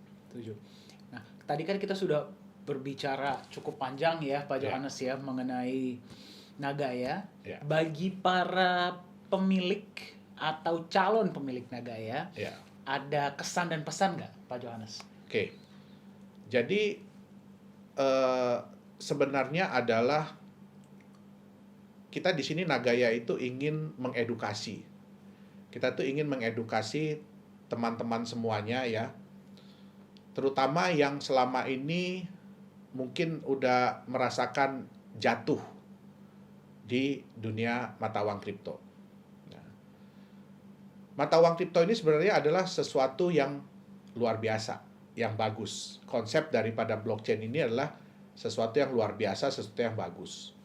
Nah, tadi kan kita sudah berbicara cukup panjang ya Pak Johannes ya mengenai Nagaya. Bagi para pemilik atau calon pemilik Nagaya, ada kesan dan pesan nggak Pak Johannes? Oke. Jadi sebenarnya adalah kita di sini Nagaya itu ingin mengedukasi. Kita tuh ingin mengedukasi teman-teman semuanya ya. Terutama yang selama ini mungkin udah merasakan jatuh di dunia mata uang kripto. Nah, mata uang kripto ini sebenarnya adalah sesuatu yang luar biasa, yang bagus. Konsep daripada blockchain ini adalah sesuatu yang luar biasa, sesuatu yang bagus.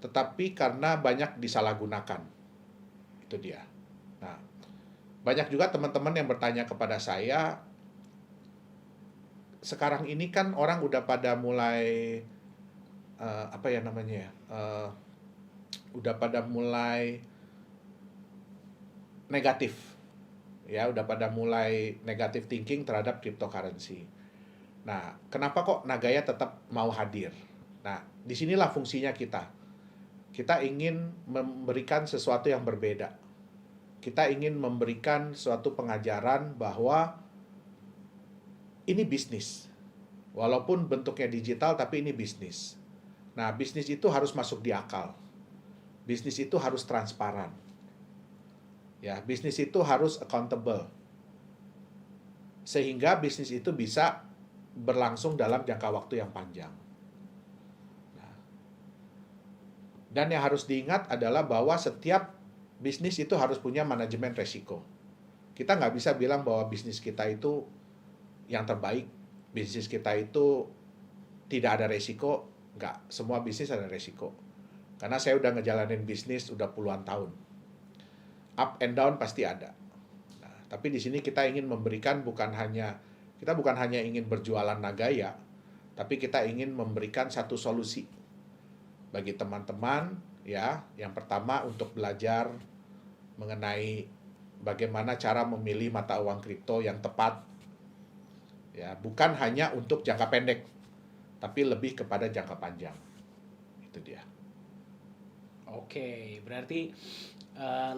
Tetapi karena banyak disalahgunakan. Itu dia. Nah, banyak juga teman-teman yang bertanya kepada saya, sekarang ini kan orang udah pada mulai apa ya namanya ya, udah pada mulai negatif, ya udah pada mulai negatif thinking terhadap cryptocurrency. Nah, kenapa kok Nagaya tetap mau hadir? Nah, disinilah fungsinya kita. Kita ingin memberikan sesuatu yang berbeda. Kita ingin memberikan suatu pengajaran bahwa ini bisnis. Walaupun bentuknya digital, tapi ini bisnis. Nah, bisnis itu harus masuk di akal. Bisnis itu harus transparan. Ya, bisnis itu harus accountable. Sehingga bisnis itu bisa berlangsung dalam jangka waktu yang panjang. Nah, dan yang harus diingat adalah bahwa setiap bisnis itu harus punya manajemen resiko. Kita nggak bisa bilang bahwa bisnis kita itu yang terbaik, bisnis kita itu tidak ada resiko. Nggak, semua bisnis ada resiko. Karena saya udah ngejalanin bisnis udah puluhan tahun. Up and down pasti ada. Nah, tapi di sini kita ingin memberikan kita bukan hanya ingin berjualan Nagaya, tapi kita ingin memberikan satu solusi bagi teman-teman, ya. Yang pertama untuk belajar mengenai bagaimana cara memilih mata uang kripto yang tepat. Ya, bukan hanya untuk jangka pendek, tapi lebih kepada jangka panjang. Itu dia. Oke, berarti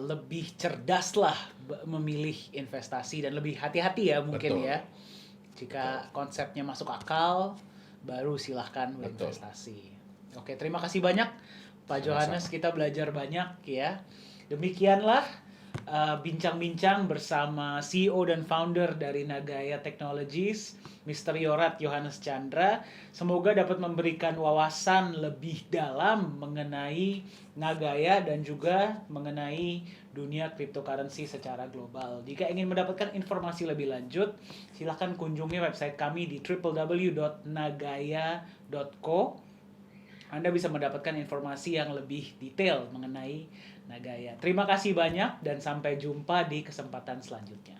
lebih cerdas lah memilih investasi dan lebih hati-hati ya mungkin. Betul. Ya. Jika konsepnya masuk akal, baru silahkan Betul. berinvestasi. Oke, terima kasih banyak Pak Johannes, kita belajar banyak ya. Demikianlah bincang-bincang bersama CEO dan founder dari Nagaya Technologies, Mr. Yorat Yohanes Chandra. Semoga dapat memberikan wawasan lebih dalam mengenai Nagaya dan juga mengenai dunia cryptocurrency secara global. Jika ingin mendapatkan informasi lebih lanjut, silakan kunjungi website kami di www.nagaya.co. Anda bisa mendapatkan informasi yang lebih detail mengenai Nagaya. Terima kasih banyak dan sampai jumpa di kesempatan selanjutnya.